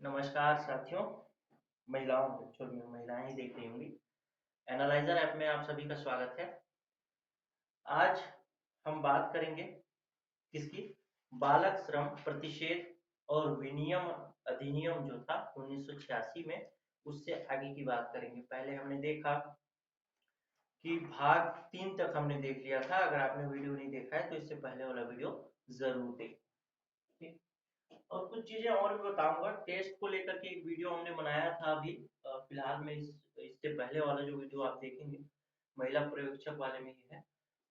नमस्कार साथियों। महिलाओं एक्चुअल में महिलाएं ही देख रही होंगी। एनालाइजर ऐप में आप सभी का स्वागत है। आज हम बात करेंगे किसकी? बालक श्रम प्रतिषेध और विनियम अधिनियम जो था 1986 में, उससे आगे की बात करेंगे। पहले हमने देखा कि भाग 3 तक हमने देख लिया था। अगर आपने वीडियो नहीं देखा है तो इससे पहले वाला वीडियो जरूर देखें। और कुछ चीजें और भी बताऊंगा। टेस्ट को लेकर के एक वीडियो हमने बनाया था अभी फिलहाल में। इससे पहले वाला जो वीडियो आप देखेंगे महिला पर्यवेक्षक वाले में ही है।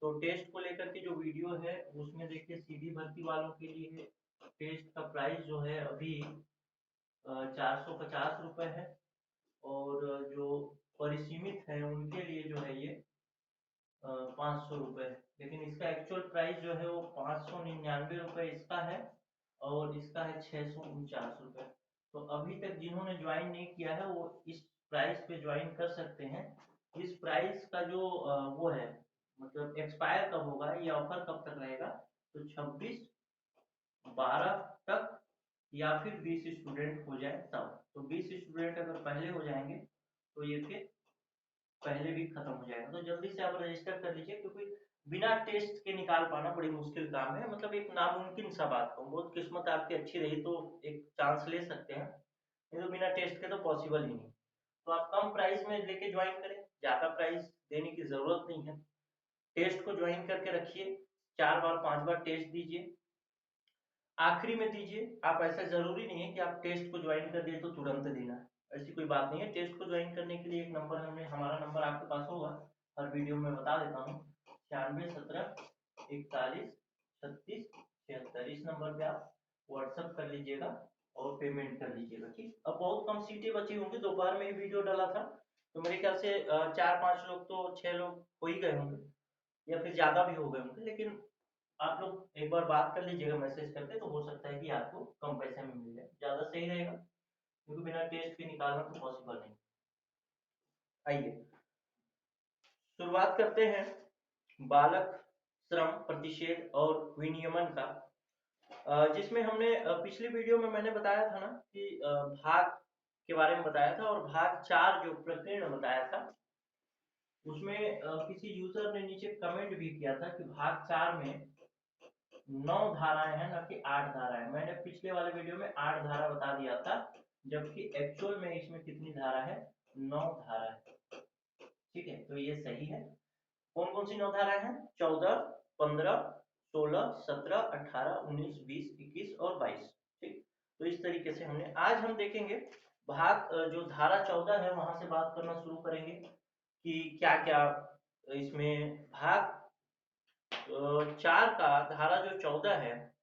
तो टेस्ट को लेकर के जो वीडियो है उसमें देखिए सीधी भर्ती वालों के लिए टेस्ट का प्राइस जो है अभी 450 रुपये है। और जो परिसीमित है उनके लिए जो है ये 500 रुपये है। लेकिन इसका एक्चुअल प्राइस जो है वो 599 रुपये इसका है और इसका है 649 रुपये। तो अभी तक जिन्होंने ज्वाइन नहीं किया है वो इस प्राइस पे ज्वाइन कर सकते हैं। इस प्राइस का जो वो है मतलब एक्सपायर कब होगा, ये ऑफर कब तक रहेगा, तो 26/12 तक, या फिर 20 स्टूडेंट हो जाए तब। तो 20 स्टूडेंट अगर पहले हो जाएंगे तो ये फिर पहले भी खत्म हो जाएगा। तो जल्दी से आप रजिस्टर कर लीजिए, क्योंकि बिना टेस्ट के निकाल पाना बड़ी मुश्किल काम है। मतलब एक नामुमकिन सा बात हो। बहुत किस्मत आपकी अच्छी रही तो एक चांस ले सकते हैं, नहीं तो बिना टेस्ट के तो पॉसिबल ही नहीं। तो आप कम प्राइस में लेके ज्वाइन करें, ज्यादा प्राइस देने की जरूरत नहीं है। टेस्ट को ज्वाइन करके रखिए, 4 बार 5 बार टेस्ट दीजिए, आखिरी में दीजिए। आप ऐसा जरूरी नहीं है कि आप टेस्ट को ज्वाइन कर दिए तो तुरंत देना है, ऐसी कोई बात नहीं है। टेस्ट को ज्वाइन करने के लिए एक नंबर हमारा नंबर आपके पास होगा, हर वीडियो में बता देता हूँ। 9617413676। इस नंबर पे आप व्हाट्सअप कर लीजिएगा और पेमेंट कर लीजिएगा। ठीक, अब बहुत कम सीटें बची होंगी। दोपहर में ही वीडियो डाला था तो मेरे ख्याल से 4-5 लोग तो 6 लोग हो ही गए होंगे, या फिर ज्यादा भी हो गए होंगे। लेकिन आप लोग एक बार बात कर लीजिएगा मैसेज करके, तो हो सकता है कि आपको कम पैसे में मिल जाए, ज्यादा सही रहेगा, क्योंकि बिना टेस्ट के निकालना तो पॉसिबल नहीं। आइए शुरुआत करते हैं बालक श्रम प्रतिषेध और विनियमन का, जिसमें हमने पिछली वीडियो में मैंने बताया था ना कि भाग के बारे में बताया था, और भाग 4 जो प्रकीर्ण बताया था उसमें किसी यूजर ने नीचे कमेंट भी किया था कि भाग 4 में 9 धाराएं हैं, न कि 8 धाराएं। मैंने पिछले वाले वीडियो में 8 धारा बता दिया था, जबकि एक्चुअल में इसमें कितनी धारा है? 9 धारा है। ठीक है, तो ये सही है। कौन कौन सी 9 धाराएं हैं? 14, 15, 16, 17, 18, 19, 20, 21 और 22। ठीक, तो इस तरीके से आज हम देखेंगे भाग जो धारा 14 है वहां से बात करना शुरू करेंगे कि क्या क्या इसमें भाग 4 का धारा जो 14 है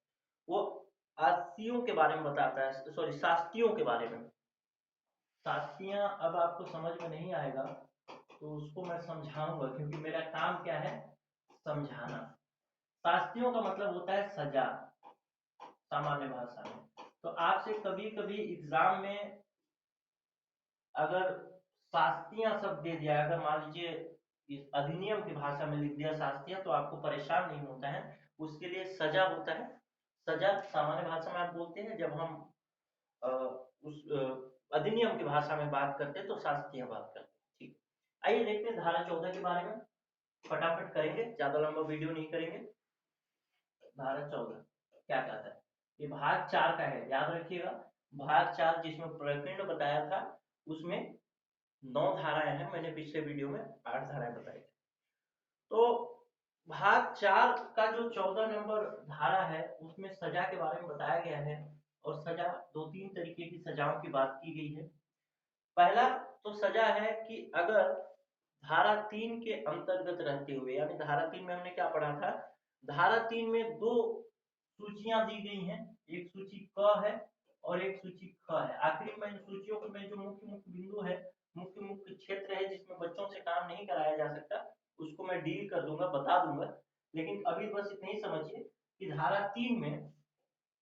वो आस्तियों के बारे में बताता है, सॉरी शास्त्रियों के बारे में। शास्त्रियां अब आपको समझ में नहीं आएगा तो उसको मैं समझाऊंगा, क्योंकि मेरा काम क्या है? समझाना। शास्त्रियों का मतलब होता है सजा, सामान्य भाषा में। तो आपसे कभी कभी एग्जाम में अगर शास्त्रियां शब्द दे दिया, अगर मान लीजिए इस अधिनियम की भाषा में लिख दिया शास्त्रियां, तो आपको परेशान नहीं होता है। उसके लिए सजा होता है। सजा सामान्य भाषा में आप बोलते हैं, जब हम उस अधिनियम की भाषा में बात करते हैं तो शास्त्रीय बात करते हैं। ठीक, आइए देखते हैं धारा 14 के बारे में। फटाफट करेंगे, ज्यादा लंबा वीडियो नहीं करेंगे। धारा 14 क्या कहता है? ये भाग 4 का है, याद रखिएगा। भाग 4 जिसमें प्रकीर्ण बताया था उसमें 9 धाराएं हैं। मैंने पिछले वीडियो में 8 धाराएं बताई थी। तो भाग 4 का जो 14 नंबर धारा है उसमें सजा के बारे में बताया गया है। और सजा 2-3 तरीके की सजाओं की बात की गई है। पहला तो सजा है कि अगर धारा 3 के अंतर्गत रहते हुए, यानी धारा 3 में हमने क्या पढ़ा था? धारा 3 में 2 सूचियां दी गई हैं, एक सूची क है और एक सूची ख है। आखिरी में इन सूचियों में जो मुख्य मुख्य बिंदु है, मुख्य मुख्य क्षेत्र है जिसमें बच्चों से काम नहीं कराया जा सकता, उसको मैं डील कर दूंगा, बता दूंगा। लेकिन अभी बस इतना ही समझिए कि धारा 3 में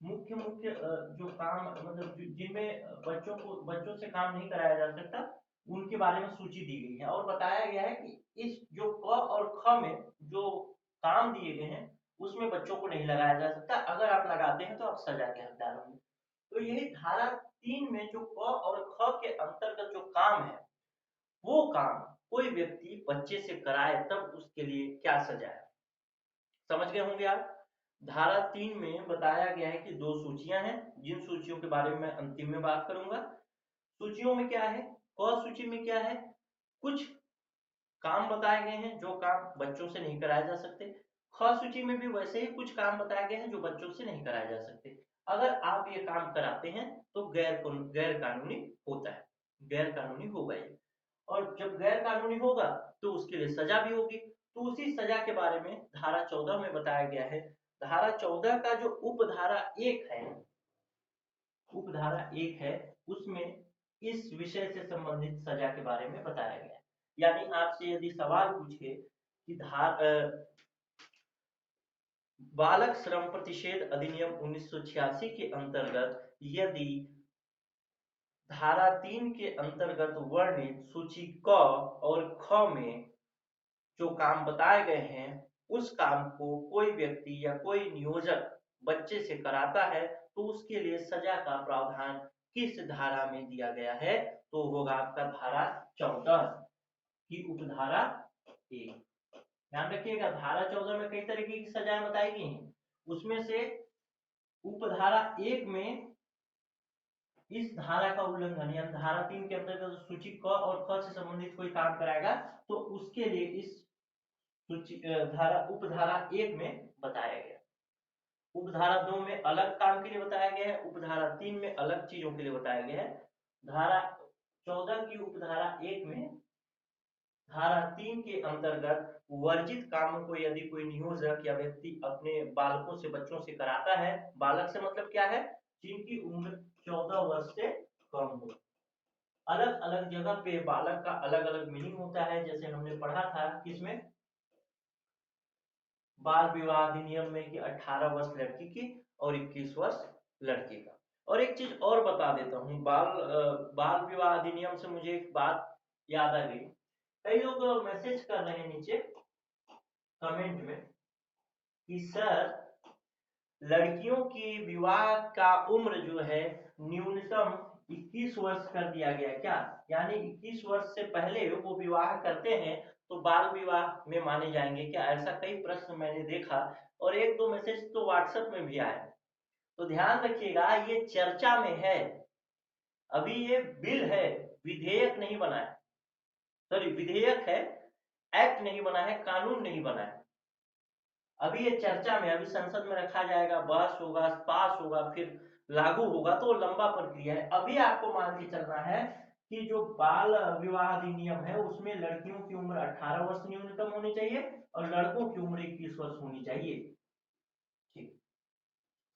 मुख्य मुख्य जो काम, मतलब जिनमें बच्चों से काम नहीं कराया जा सकता, उनके बारे में सूची दी गई है। और बताया गया है कि इस जो क और ख में जो काम दिए गए हैं उसमें बच्चों को नहीं लगाया जा सकता। अगर आप लगाते हैं तो आप सजा के हकदार होंगे। तो यही धारा 3 में जो क और ख के अंतर्गत जो काम है, वो काम कोई व्यक्ति बच्चे से कराए तब उसके लिए क्या सजा है? समझ गए होंगे आप। धारा 3 में बताया गया है कि 2 सूचियां हैं, जिन सूचियों के बारे में मैं अंतिम में बात करूंगा। सूचियों में क्या है, क सूची में क्या है, कुछ काम बताए गए हैं जो काम बच्चों से नहीं कराए जा सकते। ख सूची में भी वैसे ही कुछ काम बताए गए हैं जो बच्चों से नहीं कराए जा सकते। अगर आप ये काम कराते हैं तो गैर कानूनी होता है, गैर कानूनी होगा ये। और जब गैर कानूनी होगा तो उसके लिए सजा भी होगी। तो उसी सजा के बारे में धारा 14 में बताया गया है। धारा 14 का जो उपधारा 1 है, उपधारा 1 है, उसमें इस विषय से संबंधित सजा के बारे में बताया गया है। यानी आपसे यदि सवाल पूछे कि बालक श्रम प्रतिषेध अधिनियम 1986 के अंतर्गत यदि धारा 3 के अंतर्गत वर्णित सूची क और ख में जो काम बताए गए हैं, उस काम को कोई व्यक्ति या कोई नियोजक बच्चे से कराता है तो उसके लिए सजा का प्रावधान किस धारा में दिया गया है? तो होगा आपका धारा 14 की उपधारा 1। ध्यान रखिएगा, धारा 14 में कई तरीके की सजाएं बताई गई हैं, उसमें से उपधारा 1 में इस धारा का उल्लंघन यानी धारा 3 के अंतर्गत सूची क और ख से संबंधित कोई काम कराएगा तो उसके लिए इस सूची उपधारा 1 में बताया गया। उपधारा 2 में अलग काम के लिए बताया गया है, उपधारा 3 में अलग चीजों के लिए बताया गया है। धारा 14 की उपधारा 1 में धारा 3 के अंतर्गत वर्जित कामों को यदि कोई नियोजक या व्यक्ति अपने बालकों से, बच्चों से कराता है, बालक से मतलब क्या है, जिनकी उम्र 14 वर्ष से कम हो। अलग अलग जगह पे बालक का अलग अलग मीनिंग होता है, जैसे हमने पढ़ा था किसमें, बाल विवाह अधिनियम में कि 18 वर्ष लड़की की और 21 वर्ष लड़के का। और एक चीज और बता देता हूँ, बाल विवाह अधिनियम से मुझे एक बात याद आ गई। कई लोग मैसेज कर रहे हैं नीचे कमेंट में कि सर लड़कियों की विवाह का उम्र जो है न्यूनतम 21 वर्ष कर दिया गया क्या? यानी 21 वर्ष से पहले वो विवाह करते हैं तो बाल विवाह में माने जाएंगे क्या? ऐसा कई प्रश्न मैंने देखा और एक दो मैसेज तो व्हाट्सएप में भी आए। तो ध्यान रखिएगा, ये चर्चा में है, अभी ये बिल है, विधेयक नहीं बना है, सॉरी विधेयक है, एक्ट नहीं बना है, कानून नहीं बना है। अभी ये चर्चा में, अभी संसद में रखा जाएगा, बहस होगा, पास होगा, फिर लागू होगा, तो लंबा प्रक्रिया है। अभी आपको मान के चलना है कि जो बाल विवाह अधिनियम है उसमें लड़कियों की उम्र 18 वर्ष न्यूनतम होनी चाहिए और लड़कों की उम्र 21 वर्ष होनी चाहिए। ठीक,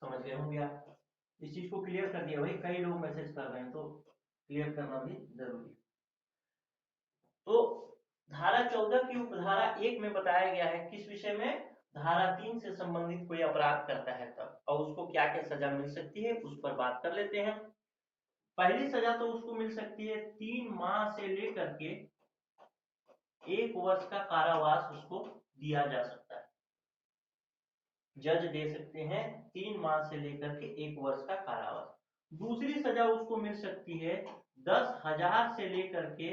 समझ गए होंगे आप। इस चीज को क्लियर कर दिया भाई, कई लोग मैसेज कर रहे हैं तो क्लियर करना भी जरूरी है। तो धारा 14 की उपधारा 1 में बताया गया है किस विषय में, धारा 3 से संबंधित कोई अपराध करता है तब, और उसको क्या क्या सजा मिल सकती है उस पर बात कर लेते हैं। पहली सजा तो उसको मिल सकती है 3 माह से लेकर के 1 वर्ष का कारावास उसको दिया जा सकता है। जज दे सकते हैं 3 माह से लेकर के 1 वर्ष का कारावास। दूसरी सजा उसको मिल सकती है 10,000 से लेकर के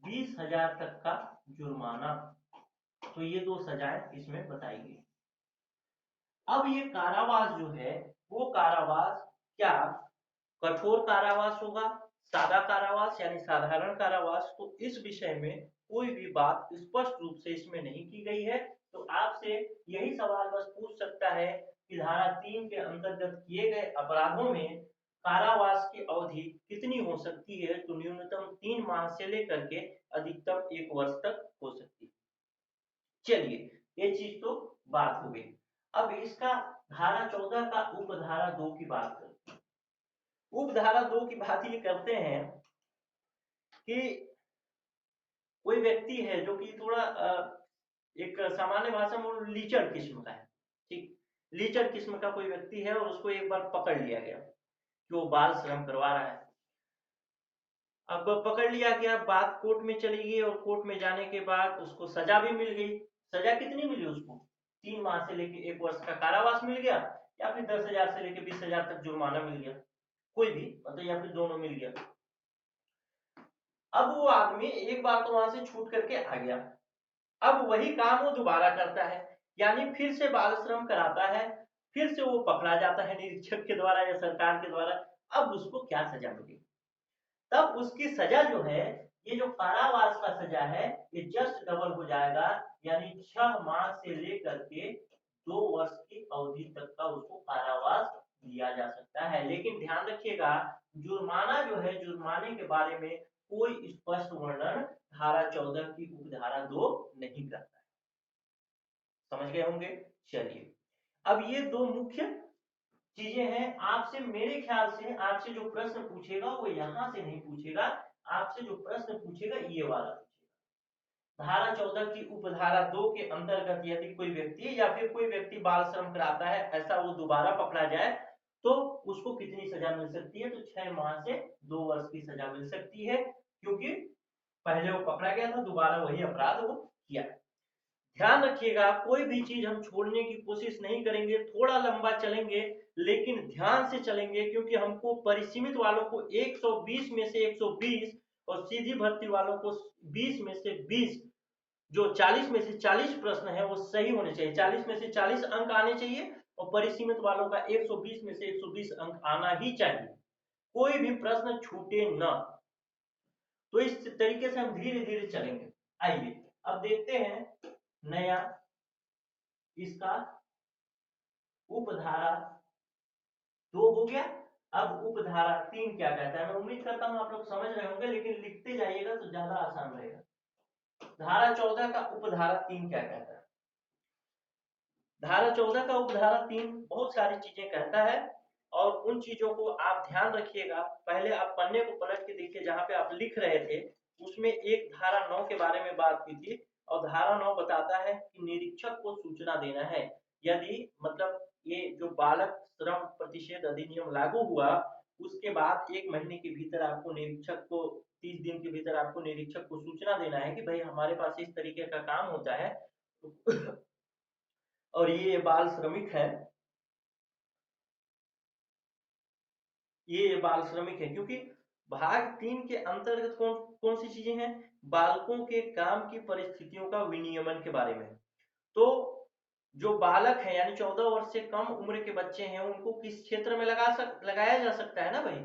20,000 तक का जुर्माना। तो ये दो सजाएं इसमें बताई गई। अब ये कारावास जो है वो कारावास क्या कठोर कारावास होगा, सादा कारावास यानी साधारण कारावास, तो इस विषय में कोई भी बात स्पष्ट रूप से इसमें नहीं की गई है। तो आपसे यही सवाल बस पूछ सकता है कि धारा 3 के अंतर्गत किए गए अपराधों में कारावास की अवधि कितनी हो सकती है? तो न्यूनतम 3 माह से लेकर के अधिकतम 1 वर्ष तक हो सकती है। चलिए, ये चीज तो बात हो गई। अब इसका धारा 14 का उपधारा 2 की बात करते हैं। उपधारा 2 की बात ये करते हैं कि कोई व्यक्ति है जो कि थोड़ा एक सामान्य भाषा में लीचड़ किस्म का है, ठीक, लीचड़ किस्म का कोई व्यक्ति है और उसको एक बार पकड़ लिया गया कि वो बाल श्रम करवा रहा है। अब पकड़ लिया गया, बात कोर्ट में चली गई और कोर्ट में जाने के बाद उसको सजा भी मिल गई। सजा कितनी मिली उसको? 3 माह से लेके 1 वर्ष का कारावास मिल गया या फिर 10,000 से लेके 20,000 तक जुर्माना मिल गया। कोई भी मतलब या फिर दोनों मिल गया। अब वो आदमी एक बार तो वहां से छूट करके आ गया, अब वही काम वो दोबारा करता है, यानी फिर से बाल श्रम कराता है, फिर से वो पकड़ा जाता है निरीक्षक के द्वारा या सरकार के द्वारा। अब उसको क्या सजा मिलेगी? तब उसकी सजा जो है, ये जो कारावास का सजा है, ये जस्ट डबल हो जाएगा, यानी 6 माह से लेकर के 2 वर्ष की अवधि तक का उसको कारावास दिया जा सकता है। लेकिन ध्यान रखिएगा, जुर्माना जो है, जुर्माने के बारे में कोई स्पष्ट वर्णन धारा 14 की उपधारा 2 नहीं करता है। समझ गए होंगे? चलिए, अब ये दो मुख्य चीजें हैं। आपसे मेरे ख्याल से आपसे जो प्रश्न पूछेगा वो यहां से नहीं पूछेगा, आपसे जो प्रश्न पूछेगा ये वाला पूछेगा। धारा 14 की उपधारा 2 के अंतर्गत यदि कोई व्यक्ति या फिर कोई व्यक्ति बाल श्रम कराता है, ऐसा वो दोबारा पकड़ा जाए तो उसको कितनी सजा मिल सकती है? तो 6 माह से 2 वर्ष की सजा मिल सकती है, क्योंकि पहले वो पकड़ा गया था, दोबारा वही अपराध वो किया। ध्यान रखिएगा, कोई भी चीज हम छोड़ने की कोशिश नहीं करेंगे, थोड़ा लंबा चलेंगे लेकिन ध्यान से चलेंगे, क्योंकि हमको परिसीमित वालों को 120 में से 120 और सीधी भर्ती वालों को 20 में से 20, जो 40 में से 40 प्रश्न है वो सही होने चाहिए, 40 में से 40 अंक आने चाहिए और परिसीमित वालों का 120 में से 120 अंक आना ही चाहिए, कोई भी प्रश्न छूटे न। तो इस तरीके से हम धीरे धीरे चलेंगे। आइए अब देखते हैं नया इसका उपधारा 2 हो गया। अब उपधारा 3 क्या कहता है? मैं उम्मीद करता हूं आप लोग समझ रहे होंगे, लेकिन लिखते जाइएगा तो ज्यादा आसान रहेगा। धारा 14 का उपधारा 3 क्या कहता है? धारा 14 का उपधारा 3 बहुत सारी चीजें कहता है, और उन चीजों को आप ध्यान रखिएगा। पहले आप पन्ने को पलट के देखिए, जहां पे आप लिख रहे थे उसमें एक धारा 9 के बारे में बात की थी, और धारा 9 बताता है कि निरीक्षक को सूचना देना है यदि मतलब ये जो बालक श्रम प्रतिषेध अधिनियम लागू हुआ उसके बाद 1 महीने के भीतर आपको निरीक्षक को 30 दिन के भीतर आपको निरीक्षक को सूचना देना है कि भाई हमारे पास इस तरीके का काम होता है और ये बाल श्रमिक है, ये बाल श्रमिक है। क्योंकि भाग 3 के अंतर्गत कौन कौन सी चीजें हैं? बालकों के काम की परिस्थितियों का विनियमन के बारे में। तो जो बालक है यानी 14 वर्ष से कम उम्र के बच्चे हैं, उनको किस क्षेत्र में लगाया जा सकता है ना भाई,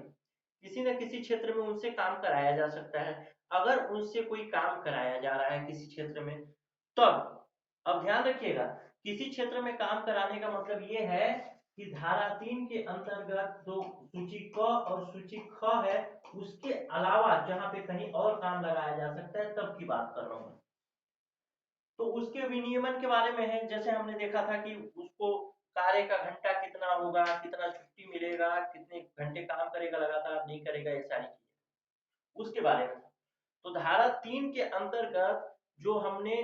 किसी न किसी क्षेत्र में उनसे काम कराया जा सकता है। अगर उनसे कोई काम कराया जा रहा है किसी क्षेत्र में, तब अब ध्यान रखिएगा, किसी क्षेत्र में काम कराने का मतलब ये है कि धारा 3 के अंतर्गत जो सूची क और सूची ख है उसके अलावा जहां पे कहीं और काम लगाया जा सकता है, तब की बात कर रहा हूं। तो उसके विनियमन के बारे में है, जैसे हमने देखा था कि उसको कार्य का घंटा कितना होगा, कितना छुट्टी मिलेगा, कितने घंटे काम करेगा, लगातार नहीं करेगा, ये सारी चीजें उसके बारे में। तो धारा 3 के अंतर्गत जो हमने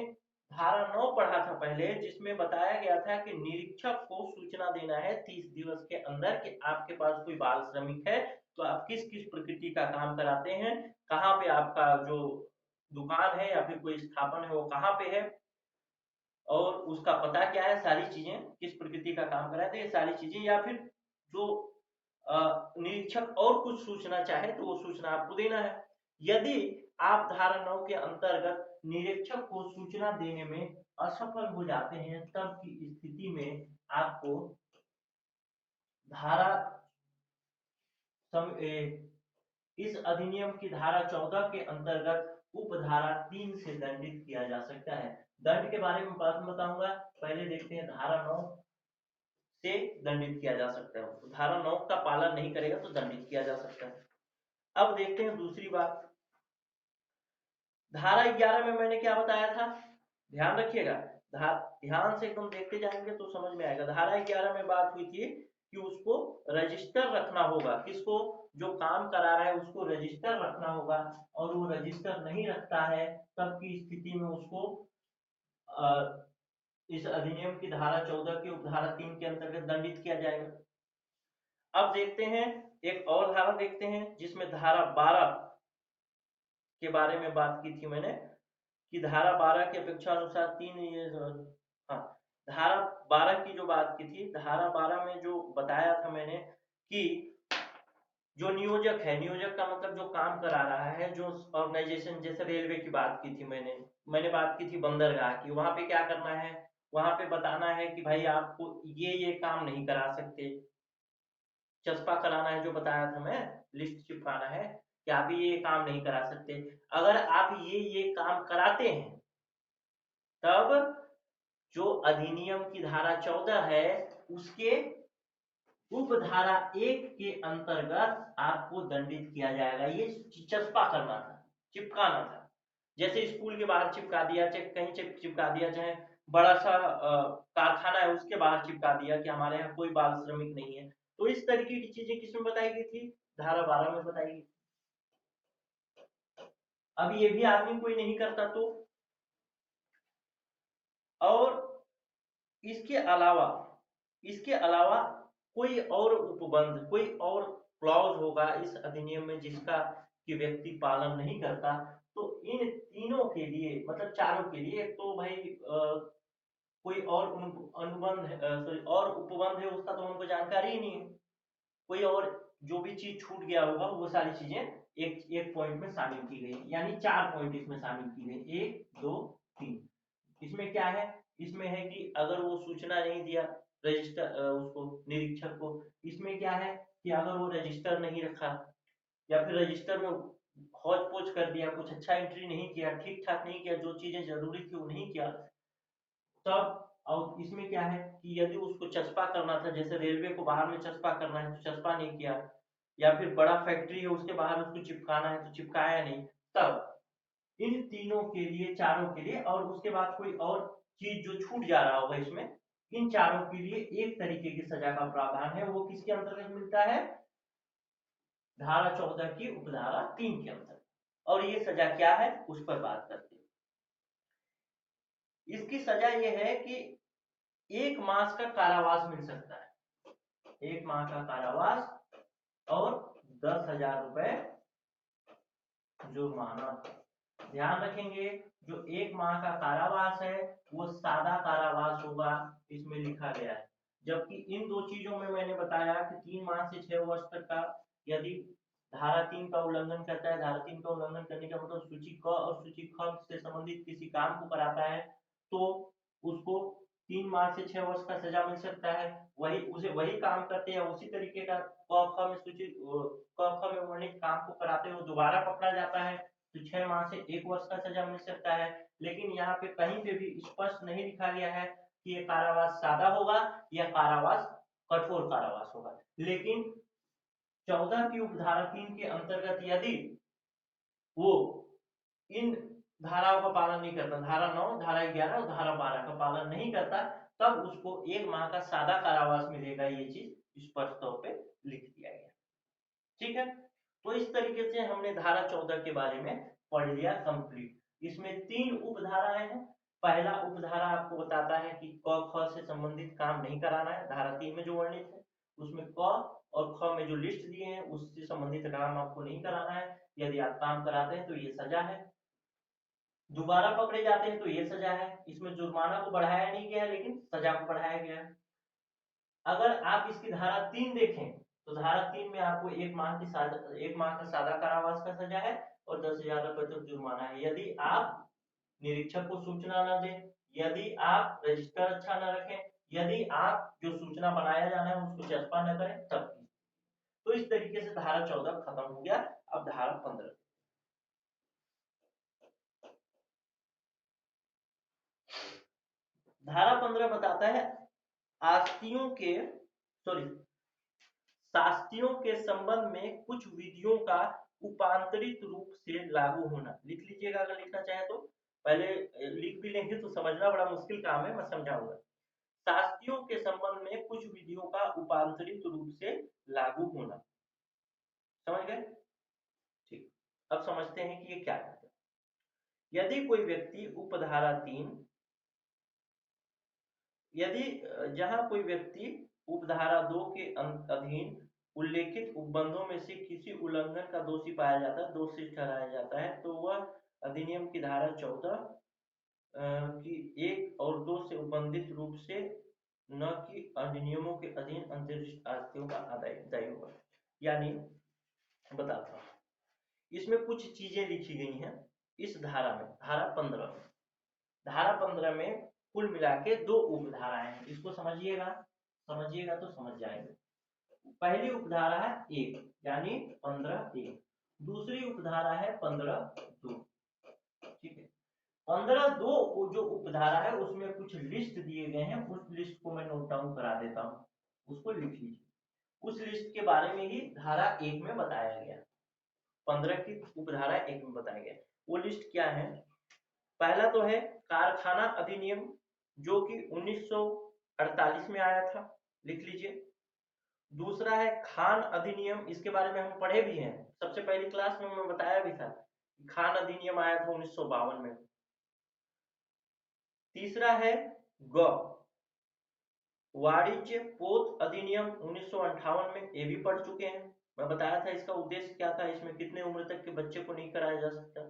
धारा 9 पढ़ा था पहले, जिसमें बताया गया था कि निरीक्षक को सूचना देना है 30 दिवस के अंदर कि आपके पास कोई बाल श्रमिक है, तो आप किस किस प्रकृति का काम कराते हैं, कहाँ पे आपका जो दुकान है या फिर कोई स्थापन है वो कहाँ पे है, और उसका पता क्या है, सारी चीजें किस प्रकृति का काम कराए थे, ये सारी चीजें। या फिर जो निरीक्षक और कुछ सूचना चाहे तो वो सूचना आपको देना है। यदि आप धारा 9 के अंतर्गत निरीक्षक को सूचना देने में असफल हो जाते हैं, तब की स्थिति में आपको धारा इस अधिनियम की धारा 14 के अंतर्गत उपधारा 3 से दंडित किया जा सकता है। दंड के बारे में बाद में बताऊंगा, पहले देखते हैं धारा 9 से दंडित किया जा सकता है। तो धारा 9 का पालन नहीं करेगा तो दंडित किया जा सकता है। अब देखते हैं दूसरी बात, धारा 11 में मैंने क्या बताया था, ध्यान रखिएगा, ध्यान से एकदम देखते जाएंगे तो समझ में आएगा। धारा 11 में बात हुई थी कि उसको रजिस्टर रखना होगा, किसको, जो काम करा रहा है उसको रजिस्टर रखना होगा, और वो रजिस्टर नहीं रखता है तब की स्थिति में उसको इस अधिनियम की धारा 14 की उपधारा 3 के अंतर्गत दंडित किया जाएगा। अब देखते हैं एक और धारा देखते हैं, जिसमें धारा 12 के बारे में बात की थी मैंने कि धारा 12 की अपेक्षा अनुसार 3 ये हाँ, धारा 12 की जो बात की थी, धारा 12 में जो बताया था मैंने कि जो नियोजक है, नियोजक का मतलब जो काम करा रहा है, जो ऑर्गेनाइजेशन, जैसे रेलवे की बात की थी मैंने बात की थी बंदरगाह की, वहां पे क्या करना है, वहां पे बताना है कि भाई आपको ये काम नहीं करा सकते, चस्पा कराना है, जो बताया था मैं, लिस्ट चिपकाना है कि आप ये काम नहीं करा सकते। अगर आप ये काम कराते हैं, तब जो अधिनियम की धारा 14 है, उसके उपधारा 1 के अंतर्गत आपको दंडित किया जाएगा। ये चस्पा करना था, चिपकाना था, जैसे स्कूल के बाहर चिपका दिया, चाहे कहीं चिपका दिया, चाहे बड़ा सा कारखाना है उसके बाहर चिपका दिया कि हमारे यहाँ कोई बाल श्रमिक नहीं है। तो इस तरीके की चीजें किसमें बताई गई थी, धारा 12 में बताई गई। अब ये भी आदमी कोई नहीं करता तो, और इसके अलावा कोई और उपबंध, कोई और क्लॉज होगा इस अधिनियम में जिसका कि व्यक्ति पालन नहीं करता, तो इन तीनों के लिए, मतलब चारों के लिए, तो भाई कोई और अनुबंध, सॉरी, और उपबंध है उसका तो हमको जानकारी ही नहीं है। कोई और जो भी चीज छूट गया होगा वो सारी चीजें एक एक पॉइंट में शामिल की गई, यानी 4 पॉइंट इसमें शामिल की गई, 1 2 3। इसमें क्या है, इसमें है कि अगर वो सूचना नहीं दिया रजिस्टर, उसको, निरीक्षक को, इसमें क्या है कि अगर वो रजिस्टर नहीं रखा, या फिर रजिस्टर में हौच पोच कर दिया, कुछ अच्छा एंट्री नहीं किया, ठीक ठाक नहीं किया, जो चीजें जरूरी थी वो नहीं किया, तब। और इसमें क्या है कि यदि उसको चस्पा करना था, जैसे रेलवे को बाहर में चस्पा करना है तो चस्पा नहीं किया, या फिर बड़ा फैक्ट्री है उसके बाहर उसको चिपकाना है तो चिपकाया नहीं, तब इन तीनों के लिए, चारों के लिए, और उसके बाद कोई और चीज जो छूट जा रहा होगा इसमें, इन चारों के लिए एक तरीके की सजा का प्रावधान है। वो किसके अंतर्गत मिलता है, धारा 14 की उपधारा 3 के अंतर्गत। और ये सजा क्या है उस पर बात करते हैं। इसकी सजा ये है कि 1 मास का कारावास मिल सकता है, 1 माह का कारावास, और 10,000 रुपए जुर्माना। ध्यान रखेंगे, जो 1 माह का कारावास है वो सादा कारावास होगा, इसमें लिखा गया है। जबकि इन दो चीजों में मैंने बताया कि 3 माह से 6 वर्ष तक का, यदि धारा 3 का उल्लंघन करता है, धारा 3 का उल्लंघन करने का मतलब सूची क और सूची ख से संबंधित किसी काम को कराता है, तो उसको 3 माह से 6 वर्ष का सजा मिल सकता है। वही काम करते हैं, उसी तरीके का क ख में सूची क ख में वर्णित काम को कराते हुए दोबारा पकड़ा जाता है तो 6 माह से 1 वर्ष का सजा मिल सकता है। लेकिन यहाँ पे कहीं पे भी स्पष्ट नहीं लिखा गया है कि ये कारावास सादा होगा या कारावास कठोर कारावास होगा। लेकिन 14 की उपधारा 3 के अंतर्गत यदि वो इन धाराओं का पालन नहीं करता, धारा 9, धारा 11 और धारा 12 का पालन नहीं करता, तब उसको 1 माह का सादा कारावास मिलेगा। ये चीज स्पष्ट तौर पे लिख दिया गया, ठीक है। तो इस तरीके से हमने धारा 14 के बारे में पढ़ लिया कंप्लीट। इसमें 3 उपधाराएं हैं। पहला उपधारा आपको बताता है कि क ख से संबंधित काम नहीं कराना है, धारा 3 में जो वर्णित है उसमें क और ख में जो लिस्ट दिए हैं उससे संबंधित काम आपको नहीं कराना है। यदि आप काम कराते हैं तो ये सजा है, दोबारा पकड़े जाते हैं तो ये सजा है। इसमें जुर्माना को बढ़ाया नहीं गया है लेकिन सजा को बढ़ाया गया है। अगर आप इसकी धारा 3 देखें तो धारा 3 में आपको 1 माह का सादा कारावास का सजा है और 10,000 रुपए तक जुर्माना है, यदि आप निरीक्षक को सूचना न दें, यदि आप रजिस्टर अच्छा न रखें, यदि आप जो सूचना बनाया जाना है उसको चस्पा न करें, तब। तो इस तरीके से धारा 14 खत्म हो गया। अब धारा 15। धारा 15 बताता है आस्तियों के, सॉरी, शास्त्रियों के संबंध में कुछ विधियों का उपांतरित रूप से लागू होना। लिख लीजिएगा अगर लिखना चाहे तो, पहले लिख भी लेंगे तो समझना बड़ा मुश्किल काम है, मैं समझाऊंगा। शास्त्रियों के संबंध में कुछ विधियों का उपांतरित रूप से लागू होना, समझ गए? ठीक, अब समझते हैं कि ये क्या कहता है। यदि कोई व्यक्ति उपधारा 3, यदि जहां कोई व्यक्ति उपधारा 2 के अधीन उल्लेखित उपबंधों में से किसी उल्लंघन का दोषी पाया जाता है, दोषी ठहराया जाता है, तो वह अधिनियम की धारा 14 की 1 और 2 से उबंधित रूप से न कि अधिनियमों के अधीन अंतरिक्ष आस्तियों का दायी होगा। यानी बताता हूँ। इसमें कुछ चीजें लिखी गई हैं इस धारा में, धारा 15 में। धारा 15 में कुल मिला के 2 उपधाराएं हैं, इसको समझिएगा, समझिएगा तो समझ जाएंगे। पहली उपधारा है 1 यानी 15(1), दूसरी उपधारा है 15(2), ठीक है। 15(2) जो उपधारा है उसमें कुछ लिस्ट दिए गए हैं, उस लिस्ट को मैं नोट डाउन करा देता हूँ, उसको लिख लीजिए। उस लिस्ट के बारे में ही धारा 1 में बताया गया, 15 की उपधारा 1 में बताया गया। वो लिस्ट क्या है? पहला तो है कारखाना अधिनियम, जो कि 1948 में आया था, लिख लीजिए। दूसरा है खान अधिनियम, इसके बारे में हम पढ़े भी हैं, सबसे पहली क्लास में मैं बताया भी था, खान अधिनियम आया था 1952 में। तीसरा है ग वाणिज्य पोत अधिनियम 1958 में, ये भी पढ़ चुके हैं, मैं बताया था इसका उद्देश्य क्या था, इसमें कितने उम्र तक के बच्चे को नहीं कराया जा सकता।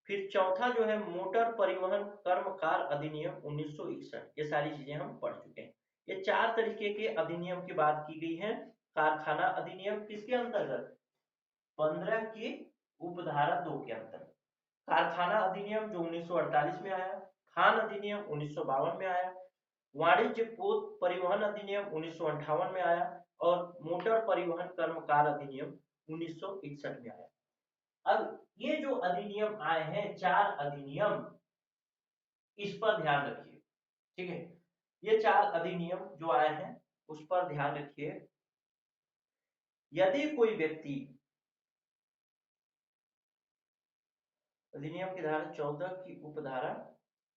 फिर चौथा जो है मोटर परिवहन कर्मकार अधिनियम 1961, ये सारी चीजें हम पढ़ चुके हैं। ये 4 तरीके के अधिनियम की बात की गई है। कारखाना अधिनियम किसके अंतर्गत? 15 की उपधारा 2 के अंतर्गत। कारखाना अधिनियम जो 1948 में आया, खान अधिनियम 1952 में आया, वाणिज्य पोत परिवहन अधिनियम 1958 में आया, और मोटर परिवहन कर्मकार अधिनियम 1961 में आया। अब ये जो अधिनियम आए हैं, 4 अधिनियम, इस पर ध्यान रखिए, ठीक है। ये 4 अधिनियम जो आए हैं उस पर ध्यान रखिए। यदि कोई व्यक्ति अधिनियम की धारा 14 की उपधारा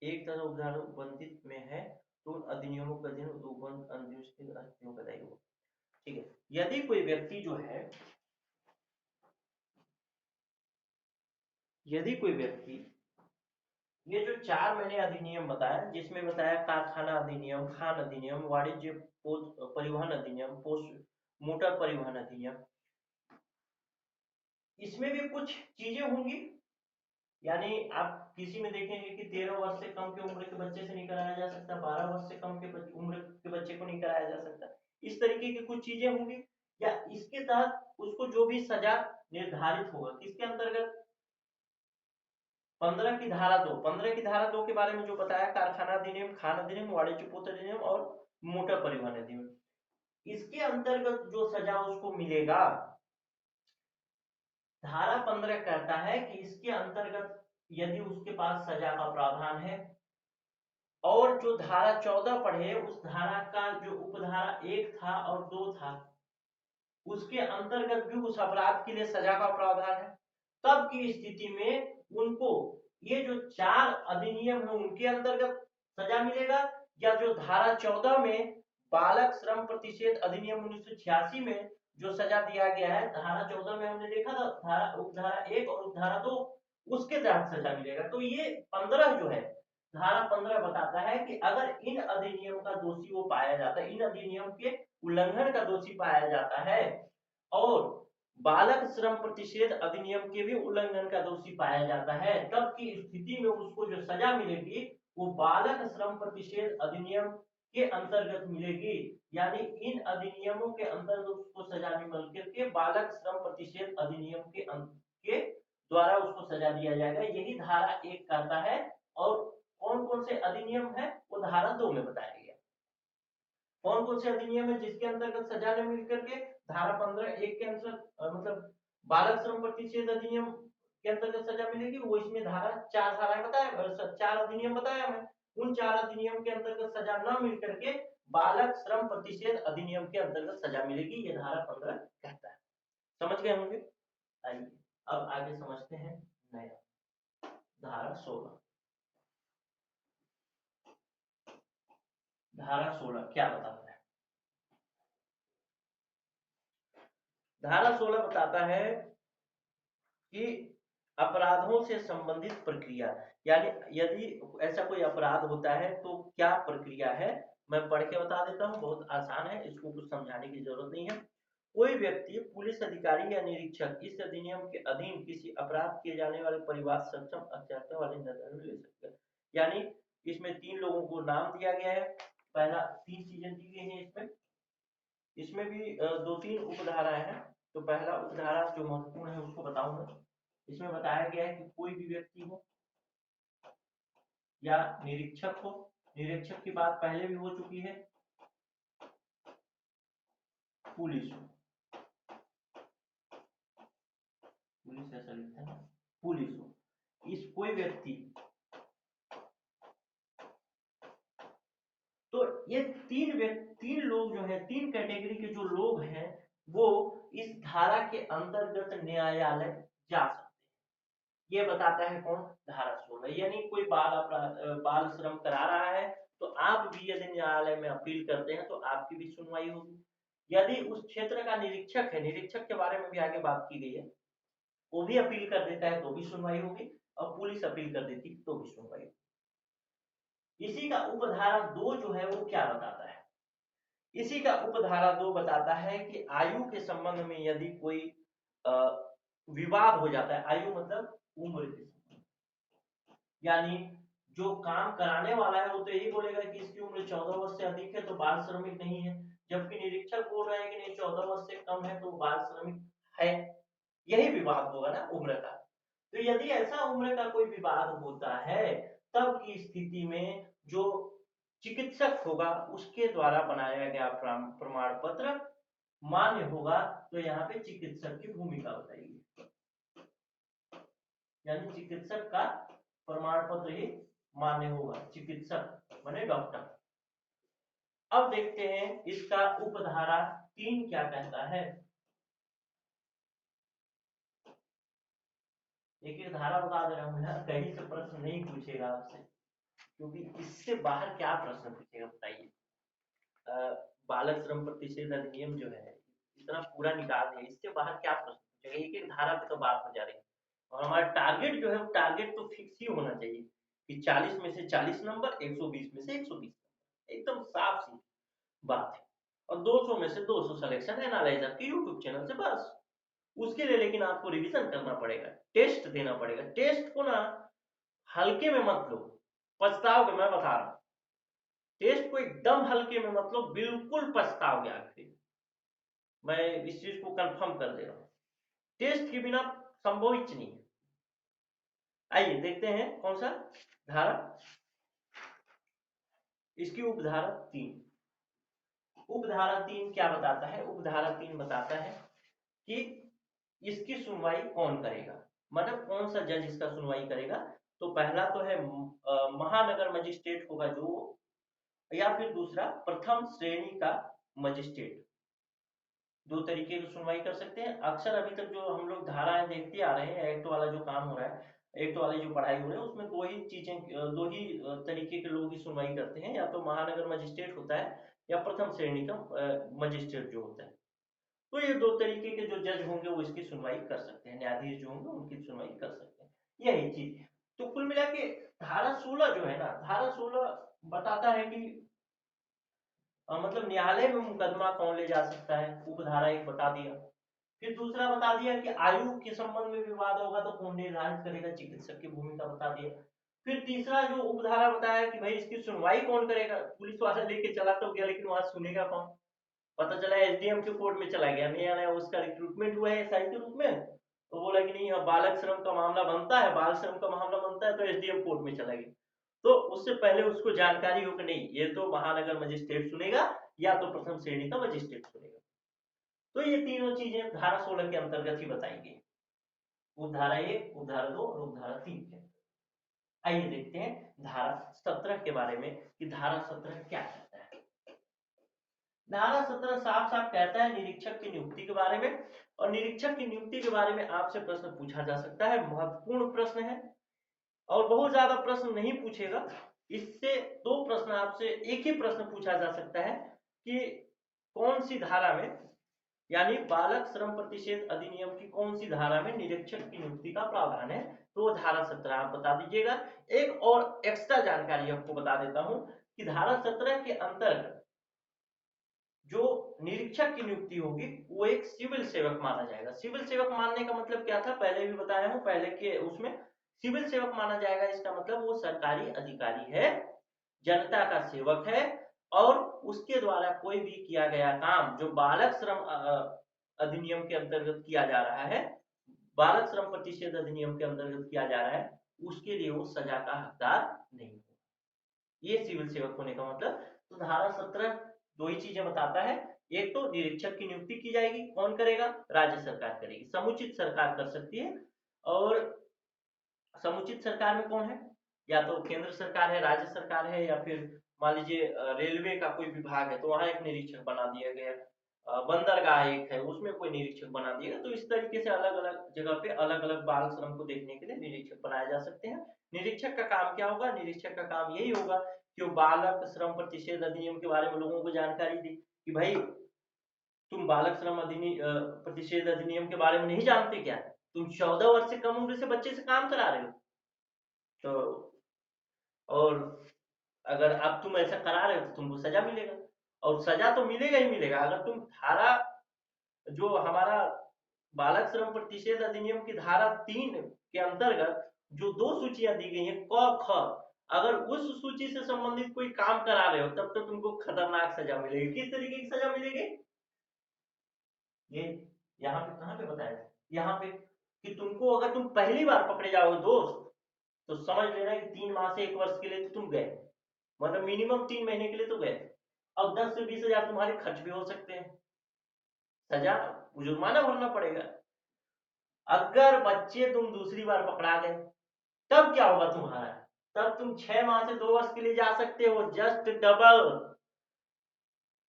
1 तथा उपधारा उबंधित में है तो अधिनियमों का अधीन उपबंध अधिनियम का दायी होगा, ठीक है। यदि कोई व्यक्ति जो है, यदि कोई व्यक्ति, ये जो 4 मैंने अधिनियम बताया, जिसमें बताया कारखाना अधिनियम, खान अधिनियम, वाणिज्य परिवहन अधिनियम, मोटर परिवहन अधिनियम, इसमें भी कुछ चीजें होंगी, यानी आप किसी में देखेंगे कि 13 वर्ष से कम के उम्र के बच्चे से नहीं कराया जा सकता, 12 वर्ष से कम के उम्र के बच्चे को नहीं कराया जा सकता, इस तरीके की कुछ चीजें होंगी। या इसके तहत उसको जो भी सजा निर्धारित होगा, किसके अंतर्गत? 15 की धारा 2, 15 की धारा 2 के बारे में जो बताया, कारखाना अधिनियम, खान अधिनियम, वाणिज्य पोत अधिनियम और मोटर परिवहन अधिनियम, इसके अंतर्गत जो सजा उसको मिलेगा, धारा 15 कहता है कि इसके अंतर्गत यदि उसके पास सजा का प्रावधान है, और जो धारा 14 पढ़े उस धारा का जो उपधारा 1 था और 2 था, उसके अंतर्गत भी उस अपराध के लिए सजा का प्रावधान है, तब की स्थिति में उनको ये जो 4 अधिनियम है उनके अंतर्गत सजा मिलेगा, या जो धारा 14 में बालक श्रम प्रतिषेध अधिनियम 1986 में जो सजा दिया गया है, धारा 14 में हमने देखा था, धारा उपधारा 1 और उपधारा 2, उसके तहत सजा मिलेगा। तो ये 15 जो है, धारा 15 बताता है कि अगर इन अधिनियम का दोषी वो पाया जाता है, इन अधिनियम के उल्लंघन का दोषी पाया जाता है, और बालक श्रम प्रतिषेध अधिनियम के भी उल्लंघन का दोषी पाया जाता है, तब की स्थिति में उसको जो सजा मिलेगी वो बालक श्रम प्रतिषेध अधिनियम के अंतर्गत मिलेगी, यानी इन अधिनियमों के अंतर्गत उसको सजा नहीं मिल करके बालक श्रम प्रतिषेध अधिनियम के द्वारा उसको सजा दिया जाएगा, यही धारा 1 कहता है। और कौन कौन से अधिनियम है वो धारा 2 में बताया गया। कौन कौन से अधिनियम है जिसके अंतर्गत सजा न मिल करके धारा 15(1) के अंतर्गत, मतलब बालक श्रम प्रतिषेध अधिनियम के अंतर्गत सजा मिलेगी, वो इसमें धारा 4 धाराएं बताया, 4 अधिनियम बताया मैं, उन 4 अधिनियम के अंतर्गत सजा न मिल करके बालक श्रम प्रतिषेध अधिनियम के अंतर्गत सजा मिलेगी, ये धारा 15 कहता है। समझ गए होंगे? आइए अब आगे समझते हैं नया धारा 16। धारा 16 क्या बताता है? धारा 16 बताता है कि अपराधों से संबंधित प्रक्रिया, यानी यदि ऐसा कोई अपराध होता है तो क्या प्रक्रिया है, मैं पढ़ के बता देता हूँ, बहुत आसान है, इसको कुछ समझाने की जरूरत नहीं है। कोई व्यक्ति, पुलिस अधिकारी या निरीक्षक इस अधिनियम के अधीन किसी अपराध किए जाने वाले परिवार सक्षम अत्याचार वाले निर्णय ले सकते हैं। यानी इसमें 3 लोगों को नाम दिया गया है, पहला 3 चीजें दी गई हैं इसमें भी 2-3 उपधाराएं हैं, तो पहला उपधारा जो महत्वपूर्ण है उसको बताऊंगा। इसमें बताया गया है कि कोई भी व्यक्ति हो या निरीक्षक हो, निरीक्षक की बात पहले भी हो चुकी है, पुलिस हो, पुलिस ऐसा लिखता है, पुलिस हो, इस कोई व्यक्ति, तो ये तीन लोग जो है, तीन कैटेगरी के जो लोग हैं वो इस धारा के अंतर्गत न्यायालय जा सकते हैं। ये बताता है कौन, धारा 16। यानी कोई बाल श्रम करा रहा है तो आप भी यदि न्यायालय में अपील करते हैं तो आपकी भी सुनवाई होगी। यदि उस क्षेत्र का निरीक्षक है, निरीक्षक के बारे में भी आगे बात की गई है, वो भी अपील कर देता है तो भी सुनवाई होगी, और पुलिस अपील कर देती है तो भी सुनवाई होगी। इसी का उपधारा 2 जो है वो क्या बताता है, इसी का उपधारा 2 बताता है कि आयु के संबंध में यदि कोई विवाद हो जाता है, आयु मतलब उम्र के संबंध, यानी जो काम कराने वाला है वो तो यही बोलेगा कि इसकी उम्र 14 वर्ष से अधिक है तो बाल श्रमिक नहीं है, जबकि निरीक्षक बोल रहे हैं कि नहीं 14 वर्ष से कम है तो बाल श्रमिक है। यही विवाद होगा ना उम्र का। तो यदि ऐसा उम्र का कोई विवाद होता है तब की स्थिति में जो चिकित्सक होगा उसके द्वारा बनाया गया प्रमाण पत्र मान्य होगा। तो यहाँ पे चिकित्सक की भूमिका बताइए, यानी चिकित्सक का प्रमाण पत्र ही मान्य होगा, चिकित्सक माने डॉक्टर। अब देखते हैं इसका उपधारा 3 क्या कहता है। एक एक धारा बता दे रहा हूँ यार, कहीं से प्रश्न नहीं पूछेगा आपसे, क्योंकि इससे बाहर क्या प्रश्न पूछेगा बताइए। बालक श्रम प्रतिषेध अधिनियम जो है इतना पूरा निकाल दिया, इससे बाहर क्या प्रश्न पूछेगा, एक एक धारा पे तो बात हो जा रही है। और हमारा टारगेट जो है वो टारगेट तो फिक्स ही होना चाहिए कि 40 में से 40 नंबर, 120 में से 120, एकदम साफ सी बात है। और 200 में से 200 सिलेक्शन एनालाइजर के यूट्यूब चैनल से, बस। उसके लिए लेकिन आपको रिवीजन करना पड़ेगा, टेस्ट देना पड़ेगा। टेस्ट को ना हल्के में मत लो, पछताओगे, मैं बता रहा हूं। टेस्ट को एकदम हल्के में मत लो, बिल्कुल पछताओगे आखिर। मैं इस चीज को कंफर्म कर दे रहा हूं, टेस्ट के बिना संभव ही नहीं है। आइए देखते हैं कौन सा धारा, इसकी उपधारा 3। उपधारा 3 क्या बताता है, उपधारा 3 बताता है कि इसकी सुनवाई कौन करेगा, मतलब कौन सा जज इसका सुनवाई करेगा। तो पहला तो है महानगर मजिस्ट्रेट होगा जो, या फिर दूसरा प्रथम श्रेणी का मजिस्ट्रेट। दो तरीके की सुनवाई कर सकते हैं। अक्सर अभी तक जो हम लोग धाराएं देखते आ रहे हैं, एक्ट वाला जो काम हो रहा है, एक्ट वाली जो पढ़ाई हो रही है, उसमें दो ही चीजें, दो ही तरीके के लोग ही सुनवाई करते हैं, या तो महानगर मजिस्ट्रेट होता है या प्रथम श्रेणी का मजिस्ट्रेट जो होता है। तो ये दो तरीके के जो जज होंगे वो इसकी सुनवाई कर सकते हैं, न्यायाधीश जो होंगे उनकी सुनवाई कर सकते हैं, यही चीज। तो कुल मिला के धारा 16 जो है ना, धारा 16 बताता है कि मतलब न्यायालय में मुकदमा कौन ले जा सकता है, उपधारा 1 बता दिया। फिर दूसरा बता दिया कि आयु के संबंध में विवाद होगा तो कौन निर्धारित करेगा, चिकित्सक की भूमिका बता दिया। फिर तीसरा जो उपधारा बताया कि भाई इसकी सुनवाई कौन करेगा, पुलिस वाला लेके चला तो गया लेकिन वहां सुनेगा कौन, पता चला एसडीएम के कोर्ट में चला गया, नया नया उसका रिक्रूटमेंट हुआ है एसआई के रूप में, तो बोला कि नहीं अब बालक श्रम का मामला बनता है, बाल श्रम का मामला बनता है, तो एसडीएम कोर्ट में चला गया। तो उससे पहले उसको जानकारी हो कि नहीं ये तो महानगर मजिस्ट्रेट सुनेगा या तो प्रथम श्रेणी का मजिस्ट्रेट सुनेगा। तो ये तीनों चीजें धारा 16 के अंतर्गत ही बताई गई, उपधारा 1, उपधारा 2 और उपधारा 3 के। आइए देखते हैं धारा 17 के बारे में कि धारा 17 क्या कहता है। धारा 17 साफ साफ कहता है निरीक्षक की नियुक्ति के बारे में, और निरीक्षक की नियुक्ति के बारे में आपसे प्रश्न पूछा जा सकता है, महत्वपूर्ण प्रश्न है और बहुत ज्यादा प्रश्न नहीं पूछेगा। इससे दो प्रश्न आपसे, एक ही प्रश्न पूछा जा सकता है कि कौन सी धारा में, यानी बालक श्रम प्रतिषेध अधिनियम की कौन सी धारा में निरीक्षक की नियुक्ति का प्रावधान है, तो धारा 17 आप बता दीजिएगा। एक और एक्स्ट्रा जानकारी आपको बता देता हूं कि धारा 17 के अंतर्गत जो निरीक्षक की नियुक्ति होगी वो एक सिविल सेवक माना जाएगा। सिविल सेवक मानने का मतलब क्या था, पहले भी बताया हूं, पहले के उसमें सिविल सेवक माना जाएगा, इसका मतलब वो सरकारी अधिकारी है, जनता का सेवक है, और उसके द्वारा कोई भी किया गया काम जो बालक श्रम अधिनियम के अंतर्गत किया जा रहा है, बालक श्रम प्रतिषेध अधिनियम के अंतर्गत किया जा रहा है, उसके लिए वो सजा का हकदार नहीं है। ये सिविल सेवक होने का मतलब। तो धारा 17 दो ही चीजें बताता है, एक तो निरीक्षक की नियुक्ति की जाएगी, कौन करेगा? राज्य सरकार करेगी, समुचित सरकार कर सकती है। और समुचित सरकार में कौन है? या तो केंद्र सरकार है, राज्य सरकार है, या फिर मान लीजिए रेलवे का कोई विभाग है तो वहां एक निरीक्षक बना दिया गया, बंदरगाह एक है उसमें कोई निरीक्षक बना दिया। तो इस तरीके से अलग अलग जगह पे अलग अलग बाल श्रम को देखने के लिए निरीक्षक बनाए जा सकते हैं। निरीक्षक का काम क्या होगा? निरीक्षक का काम यही होगा कि वो बालक श्रम प्रतिषेध अधिनियम के बारे में लोगों को जानकारी दी कि भाई तुम बालक श्रम प्रतिषेध अधिनियम के बारे में नहीं जानते क्या? तुम 14 वर्ष से कम उम्र से बच्चे से काम करा रहे हो। तो और अगर अब तुम ऐसा करा रहे हो तो तुमको सजा मिलेगा, और सजा तो मिलेगा ही मिलेगा। अगर तुम धारा जो हमारा बालक श्रम प्रतिषेध अधिनियम की धारा 3 के अंतर्गत जो दो सूचियां दी गई हैं क ख, अगर उस सूची से संबंधित कोई काम करा रहे हो तब तो तुमको खतरनाक सजा मिलेगी। किस तरीके की सजा मिलेगी? ये यहाँ पे कहाँ पे बताया है? यहाँ पे कि तुमको अगर तुम पहली बार पकड़े जाओगे दोस्त तो समझ लेना कि 3 माह से 1 वर्ष के लिए तो तुम गए, मतलब मिनिमम 3 महीने के लिए तो गए। अब 10 से 20 हजार तुम्हारे खर्च भी हो सकते हैं, सजा जुर्माना भरना पड़ेगा। अगर बच्चे तुम दूसरी बार पकड़ा गए तब क्या होगा तुम्हारा? तब तुम 6 माह से 2 वर्ष के लिए जा सकते हो, जस्ट डबल।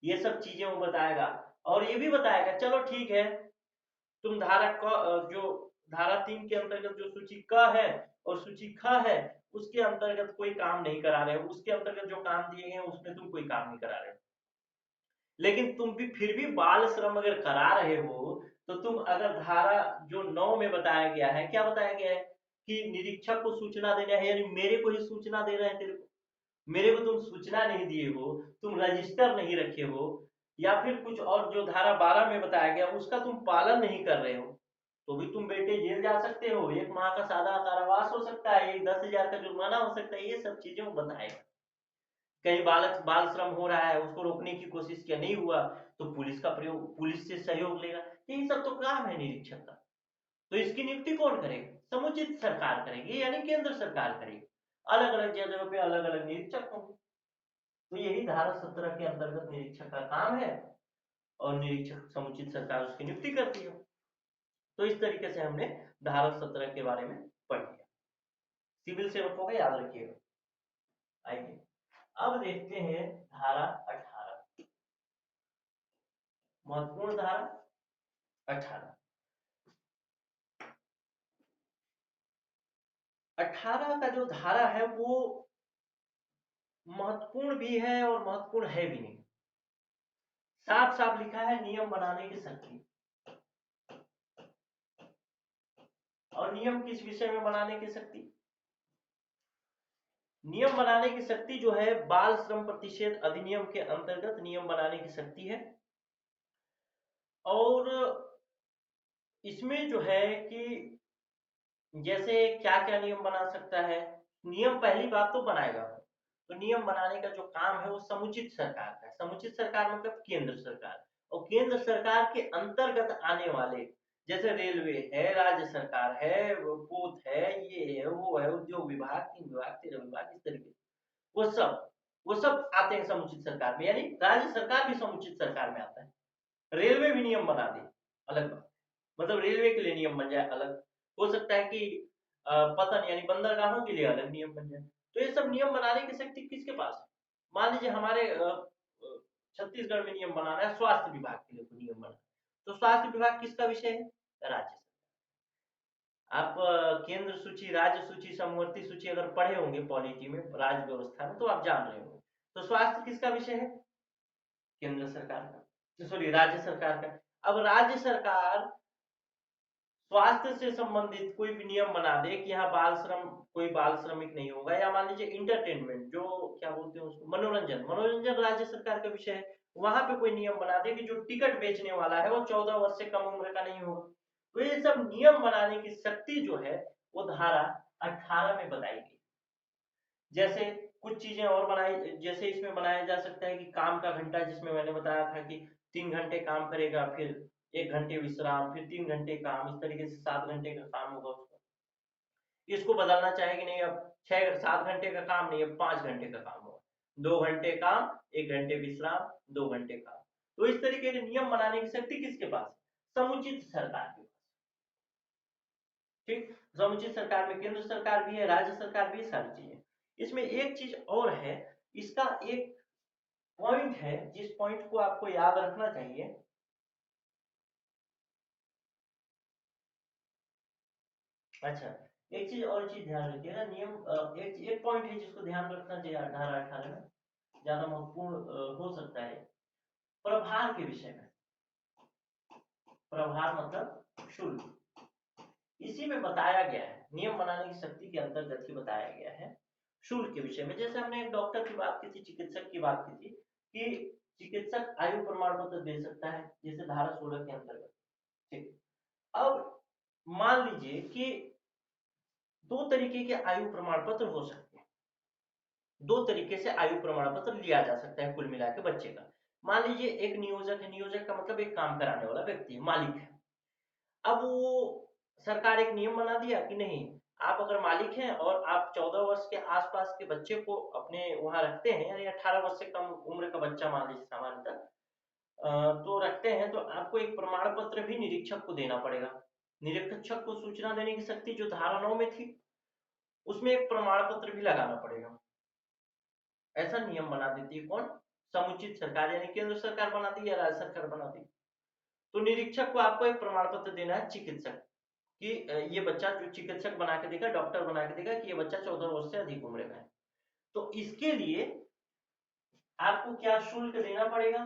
ये सब चीजें वो बताएगा। और ये भी बताएगा चलो ठीक है, तुम धारा क जो धारा 3 के अंतर्गत जो सूची क है और सूची ख है उसके अंतर्गत कोई काम नहीं करा रहे हो, उसके अंतर्गत जो काम दिए गए हैं उसमें तुम कोई काम नहीं करा रहे हो, लेकिन तुम भी फिर भी बाल श्रम अगर करा रहे हो तो तुम अगर धारा जो 9 में बताया गया है, क्या बताया गया है कि निरीक्षक को सूचना देना है, यानी मेरे को ही सूचना दे रहे हैं तेरे को, मेरे को तुम सूचना नहीं दिए हो, तुम रजिस्टर नहीं रखे हो, या फिर कुछ और जो धारा 12 में बताया गया उसका तुम पालन नहीं कर रहे हो, तो भी तुम बेटे जेल जा सकते हो, 1 माह का सादा कारावास हो सकता है, 10,000 का जुर्माना हो सकता है। ये सब चीजें वो बताएगा। कहीं बालक बाल श्रम हो रहा है उसको रोकने की कोशिश किया नहीं हुआ तो पुलिस का प्रयोग, पुलिस से सहयोग लेगा। यही सब तो काम है निरीक्षक का। तो इसकी नियुक्ति कौन करेगा? समुचित सरकार करेगी, यानी केंद्र सरकार करेगी। अलग अलग जगह पे अलग अलग निरीक्षक होंगे। तो यही धारा 17 के अंतर्गत निरीक्षक का काम है, और निरीक्षक समुचित सरकार उसकी नियुक्ति करती है। तो इस तरीके से हमने धारा 17 के बारे में पढ़ लिया। सिविल सेवकों का याद रखिएगा। आइए अब देखते हैं धारा 18, महत्वपूर्ण धारा 18। 18 का जो धारा है वो महत्वपूर्ण भी है और महत्वपूर्ण है भी नहीं। साफ साफ लिखा है नियम बनाने की शक्ति, और नियम किस विषय में बनाने की शक्ति? नियम बनाने की शक्ति जो है बाल श्रम प्रतिषेध अधिनियम के अंतर्गत नियम बनाने की शक्ति है। और इसमें जो है कि जैसे क्या क्या नियम बना सकता है, नियम पहली बात तो बनाएगा, तो नियम बनाने का जो काम है वो समुचित सरकार का है। समुचित सरकार मतलब केंद्र सरकार, और केंद्र सरकार के अंतर्गत आने वाले जैसे रेलवे है, राज्य सरकार है, पोत है, ये है वो है, उद्योग विभाग, 3 विभाग 13 विभाग, इस तरीके से वो सब आते हैं समुचित सरकार में, यानी राज्य सरकार भी समुचित सरकार में आता है। रेलवे भी नियम बना दे अलग बात, मतलब रेलवे के लिए नियम बन जाए अलग, हो सकता है कि पतन यानी बंदरगाहों के लिए अलग नियम बन जाए। तो ये सब नियम बनाने की शक्ति किसके पास है? मान लीजिए हमारे छत्तीसगढ़ में नियम बनाना है, स्वास्थ्य विभाग के लिए कोई नियम बना, तो स्वास्थ्य विभाग किसका विषय है? राज्य। आप केंद्र सूची, राज्य सूची, समवर्ती सूची अगर पढ़े होंगे पॉलिटी में, राज्य व्यवस्था में, तो आप जान रहे होंगे। तो स्वास्थ्य किसका विषय है? केंद्र सरकार का, सॉरी राज्य सरकार का। अब राज्य सरकार स्वास्थ्य से संबंधित कोई भी नियम बना दे कि यहाँ बाल श्रम, कोई बाल श्रमिक नहीं होगा, या मान लीजिए इंटरटेनमेंट, जो क्या बोलते हैं उसको, मनोरंजन, मनोरंजन राज्य सरकार का विषय है, वहां पे कोई नियम बना दे कि जो टिकट बेचने वाला है वो 14 वर्ष से कम उम्र का नहीं होगा। तो ये सब नियम बनाने की शक्ति जो है वो धारा 18 में बताई गई। जैसे कुछ चीजें और बनाई, जैसे इसमें बनाया जा सकता है कि काम का घंटा, जिसमें मैंने बताया था कि 3 घंटे काम करेगा, फिर 1 घंटे विश्राम, फिर 3 घंटे काम, इस तरीके से 7 घंटे का काम होगा उसका। इसको बदलना चाहे कि नहीं, अब 7 घंटे का काम नहीं, अब 5 घंटे का काम होगा, 2 घंटे काम, 1 घंटे विश्राम, 2 घंटे काम। तो इस तरीके के नियम बनाने की शक्ति किसके पास है? समुचित सरकार के पास। ठीक, समुचित सरकार में केंद्र सरकार भी है, राज्य सरकार भी है, सारी चीजें। इसमें एक चीज और है, इसका एक पॉइंट है जिस पॉइंट को आपको याद रखना चाहिए। अच्छा, एक चीज और चीज ध्यान रखिएगा, नियम एक पॉइंट है जिसको ध्यान रखना चाहिए 18 में, ज्यादा महत्वपूर्ण हो सकता है, प्रभार के विषय में। प्रभार मतलब शुल्क। इसी में बताया गया है, नियम बनाने की शक्ति के अंतर्गत ही बताया गया है शुल्क के विषय में। जैसे हमने एक डॉक्टर की बात की थी, चिकित्सक की बात की थी कि चिकित्सक आयु प्रमाण पत्र दे सकता है, जैसे धारा 16 के अंतर्गत। ठीक, अब मान लीजिए कि 2 तरीके के आयु प्रमाण पत्र हो सकते हैं, 2 तरीके से आयु प्रमाण पत्र लिया जा सकता है कुल मिला के बच्चे का। मान लीजिए एक नियोजक है, नियोजक का मतलब एक काम कराने वाला व्यक्ति है, मालिक है। अब वो सरकार एक नियम बना दिया कि नहीं, आप अगर मालिक हैं और आप 14 वर्ष के आसपास के बच्चे को अपने वहां रखते हैं, यानी 18 वर्ष से कम उम्र का बच्चा मान लीजिए सामान्यतः तो रखते हैं, तो आपको एक प्रमाण पत्र भी निरीक्षक को देना पड़ेगा। निरीक्षक को सूचना देने की शक्ति जो धारा 9 में थी, उसमें एक प्रमाण पत्र भी लगाना पड़ेगा। ऐसा नियम बना देती है कौन? समुचित सरकार, यानी केंद्र सरकार बनाती है या राज्य सरकार बनाती है। तो निरीक्षक को आपको एक प्रमाण पत्र देना है चिकित्सक कि ये बच्चा, जो चिकित्सक बना के देगा, डॉक्टर बना के देगा कि ये बच्चा 14 वर्ष से अधिक उम्र का है। तो इसके लिए आपको क्या शुल्क देना पड़ेगा?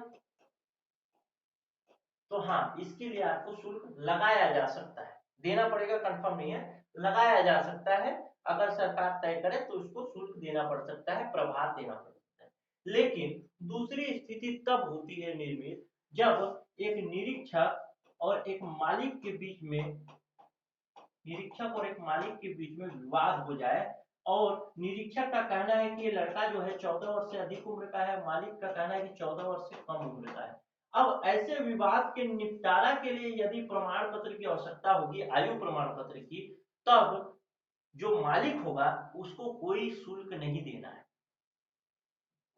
तो हाँ, इसके लिए आपको शुल्क लगाया जा सकता है, देना पड़ेगा कंफर्म नहीं है, लगाया जा सकता है। अगर सरकार तय करे तो उसको शुल्क देना पड़ सकता है, प्रभार देना पड़ सकता है। लेकिन दूसरी स्थिति तब होती है निर्मित, जब एक निरीक्षक और एक मालिक के बीच में, निरीक्षक और एक मालिक के बीच में विवाद हो जाए, और निरीक्षक का कहना है कि ये लड़का जो है 14 वर्ष से अधिक उम्र का है, मालिक का कहना है कि 14 वर्ष से कम उम्र का है। अब ऐसे विवाद के निपटारा के लिए यदि प्रमाण पत्र की आवश्यकता होगी, आयु प्रमाण पत्र की, तब जो मालिक होगा उसको कोई शुल्क नहीं देना है,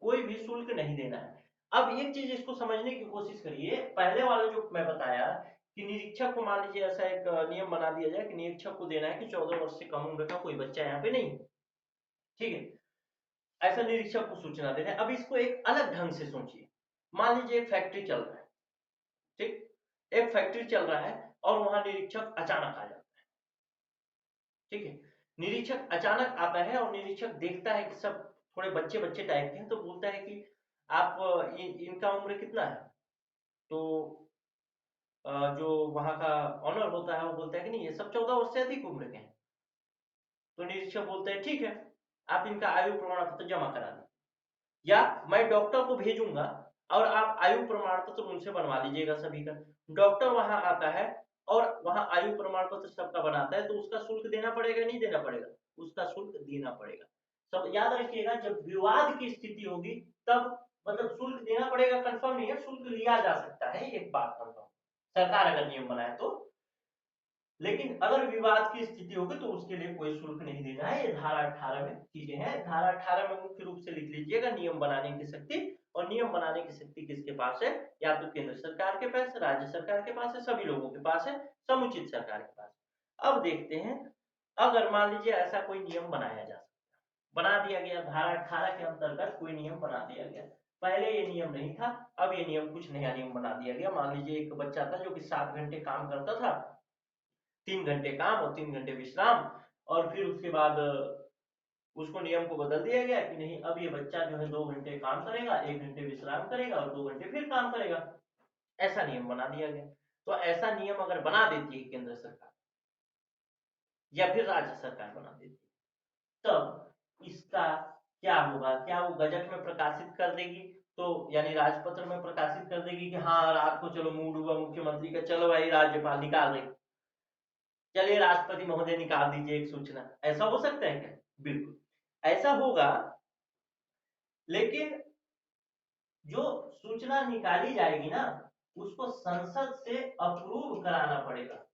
कोई भी शुल्क नहीं देना है। अब एक चीज इसको समझने की कोशिश करिए, पहले वाला जो मैं बताया कि निरीक्षक को मान लीजिए ऐसा एक नियम बना दिया जाए कि निरीक्षक को देना है कि 14 वर्ष से कम उम्र का कोई बच्चा यहाँ पे नहीं, ठीक है, ऐसा निरीक्षक को सूचना देना है। अब इसको एक अलग ढंग से सोचिए, मान लीजिए एक फैक्ट्री चल रहा है, ठीक, एक फैक्ट्री चल रहा है और वहां निरीक्षक अचानक आ जाता है। ठीक है, निरीक्षक अचानक आता है और निरीक्षक देखता है कि सब थोड़े बच्चे बच्चे टाइप के हैं, तो बोलता है कि आप इनका उम्र कितना है? तो जो वहां का ऑनर होता है वो बोलता है कि नहीं, ये सब 14 वर्ष से अधिक उम्र के हैं। तो निरीक्षक बोलते हैं ठीक है, आप इनका आयु प्रमाण पत्र जमा करा दें, या मैं डॉक्टर को भेजूंगा और आप आयु प्रमाण पत्र उनसे बनवा लीजिएगा सभी का। डॉक्टर वहां आता है और वहां आयु प्रमाण पत्र सबका बनाता है, तो उसका शुल्क देना पड़ेगा नहीं देना पड़ेगा? उसका शुल्क देना पड़ेगा। सब याद रखिएगा, जब विवाद की स्थिति होगी तब मतलब शुल्क देना पड़ेगा, कंफर्म नहीं है, शुल्क लिया जा सकता है, एक बात कंफर्म, सरकार अगर नियम बनाए तो। लेकिन अगर विवाद की स्थिति होगी तो उसके लिए कोई शुल्क नहीं देना है। ये धारा 18 में चीजें हैं। धारा 18 में मुख्य रूप से लिख लीजिएगा नियम बनाने की शक्ति, और नियम बनाने की शक्ति किसके पास है? या तो केंद्र सरकार के पास, राज्य सरकार के पास है, सभी लोगों के पास है, समुचित सरकार के पास। अब देखते हैं, अगर मान लीजिए ऐसा कोई नियम बनाया जा सकता, बना दिया गया, धारा 18 के अंतर्गत कोई नियम बना दिया गया, पहले ये नियम नहीं था, अब ये नियम, कुछ नया नियम बना दिया गया। मान लीजिए एक बच्चा था जो कि 7 घंटे काम करता था, 3 घंटे काम और 3 घंटे विश्राम, और फिर उसके बाद उसको नियम को बदल दिया गया कि नहीं, अब ये बच्चा जो है 2 घंटे काम करेगा, 1 घंटे विश्राम करेगा और 2 घंटे फिर काम करेगा। ऐसा नियम बना दिया गया। तो ऐसा नियम अगर बना देती है केंद्र सरकार या फिर राज्य सरकार बना देती है, तब इसका क्या होगा? क्या वो गजट में प्रकाशित कर देगी, तो यानी राजपत्र में प्रकाशित कर देगी कि हाँ रात को चलो मूड हुआ मुख्यमंत्री का, चलो भाई राज्यपाल निकाल दे, चलिए राष्ट्रपति महोदय निकाल दीजिए एक सूचना, ऐसा हो सकता है क्या? बिल्कुल ऐसा होगा। लेकिन जो सूचना निकाली जाएगी ना, उसको संसद से अप्रूव कराना पड़ेगा।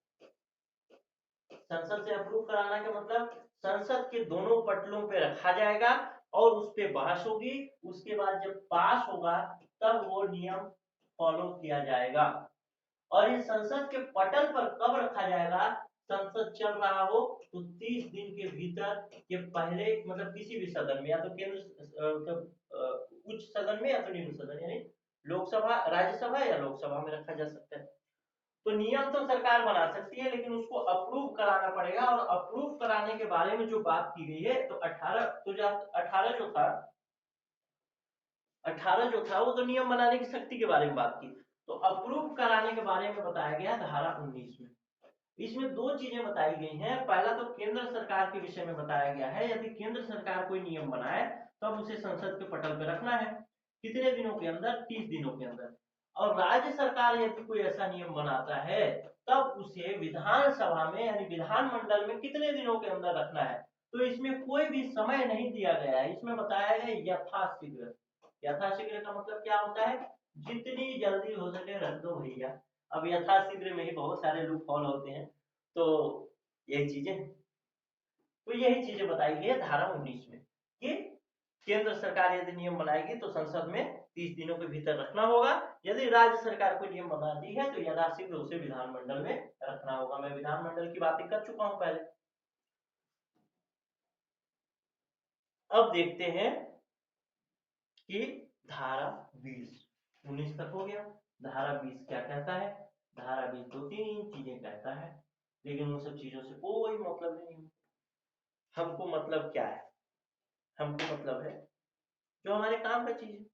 संसद से अप्रूव कराना का मतलब संसद के दोनों पटलों पे रखा जाएगा और उस पे बहस होगी, उसके बाद जब पास होगा तब वो नियम फॉलो किया जाएगा। और ये संसद के पटल पर कब रखा जाएगा? संसद चल रहा हो तो 30 दिन के भीतर ये पहले मतलब किसी भी सदन में, या तो केंद्र उच्च सदन में या तो निम्न सदन, यानी लोकसभा, राज्यसभा या लोकसभा में रखा जा सकता है। तो नियम तो सरकार बना सकती है लेकिन उसको अप्रूव कराना पड़ेगा। और अप्रूव कराने के बारे में जो बात की गई है, तो 18 जो था वो तो नियम बनाने की शक्ति के बारे में बात की। तो अप्रूव कराने के बारे में बताया गया धारा 19 में। इसमें दो चीजें बताई गई हैं। पहला तो केंद्र सरकार के विषय में बताया गया है, यदि केंद्र सरकार कोई नियम बनाए तब उसे संसद के पटल पर रखना है। कितने दिनों के अंदर? 30 दिनों के अंदर। और राज्य सरकार यदि कोई ऐसा नियम बनाता है तब उसे विधानसभा में यानी विधानमंडल में कितने दिनों के अंदर रखना है। तो इसमें कोई भी समय नहीं दिया गया है, इसमें बताया है यथाशीघ्र। यथाशीघ्र का मतलब क्या होता है? जितनी जल्दी हो सके रख दो भैया। अब यथाशीघ्र में ही बहुत सारे लूप होल होते हैं, तो यही चीजें, तो यही चीजें बताई गई है धारा 19 में कि केंद्र सरकार यदि नियम बनाएगी तो संसद में 30 दिनों के भीतर रखना होगा। यदि राज्य सरकार कोई नियम बनाती है तो यथाशीघ्र उसे विधानमंडल में रखना होगा। मैं विधानमंडल की बातें कर चुका हूं पहले। अब देखते हैं कि धारा 20, 19 तक हो गया। धारा 20 क्या कहता है? धारा 20 दो तीन चीजें कहता है, लेकिन उन सब चीजों से कोई मतलब नहीं। हमको मतलब क्या है? हमको मतलब है जो हमारे काम का चीज है।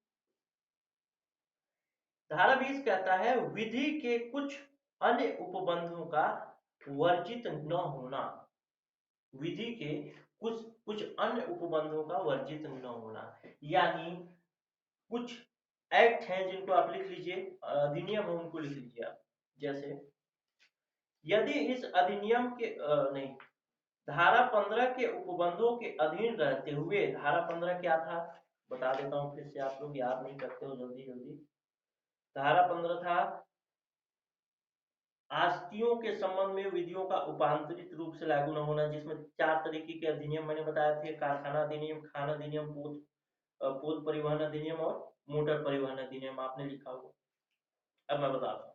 धारा 20 कहता है विधि के कुछ अन्य उपबंधों का वर्जित न होना। विधि के कुछ कुछ अन्य उपबंधों का वर्जित न होना, यानी कुछ एक्ट हैं जिनको आप लिख लीजिए, अधिनियम है उनको लिख लीजिए आप। जैसे यदि इस अधिनियम के नहीं, धारा 15 के उपबंधों के अधीन रहते हुए, धारा 15 क्या था बता देता हूं फिर से, आप लोग याद नहीं करते हो जल्दी जल्दी। धारा 15 था आस्तियों के संबंध में विधियों का उपांतरित रूप से लागू न होना, जिसमें 4 तरीके के अधिनियम मैंने बताए थे: कारखाना अधिनियम, खान अधिनियम, पोत परिवहन अधिनियम और मोटर परिवहन अधिनियम, आपने लिखा होगा। अब मैं बताता हूँ।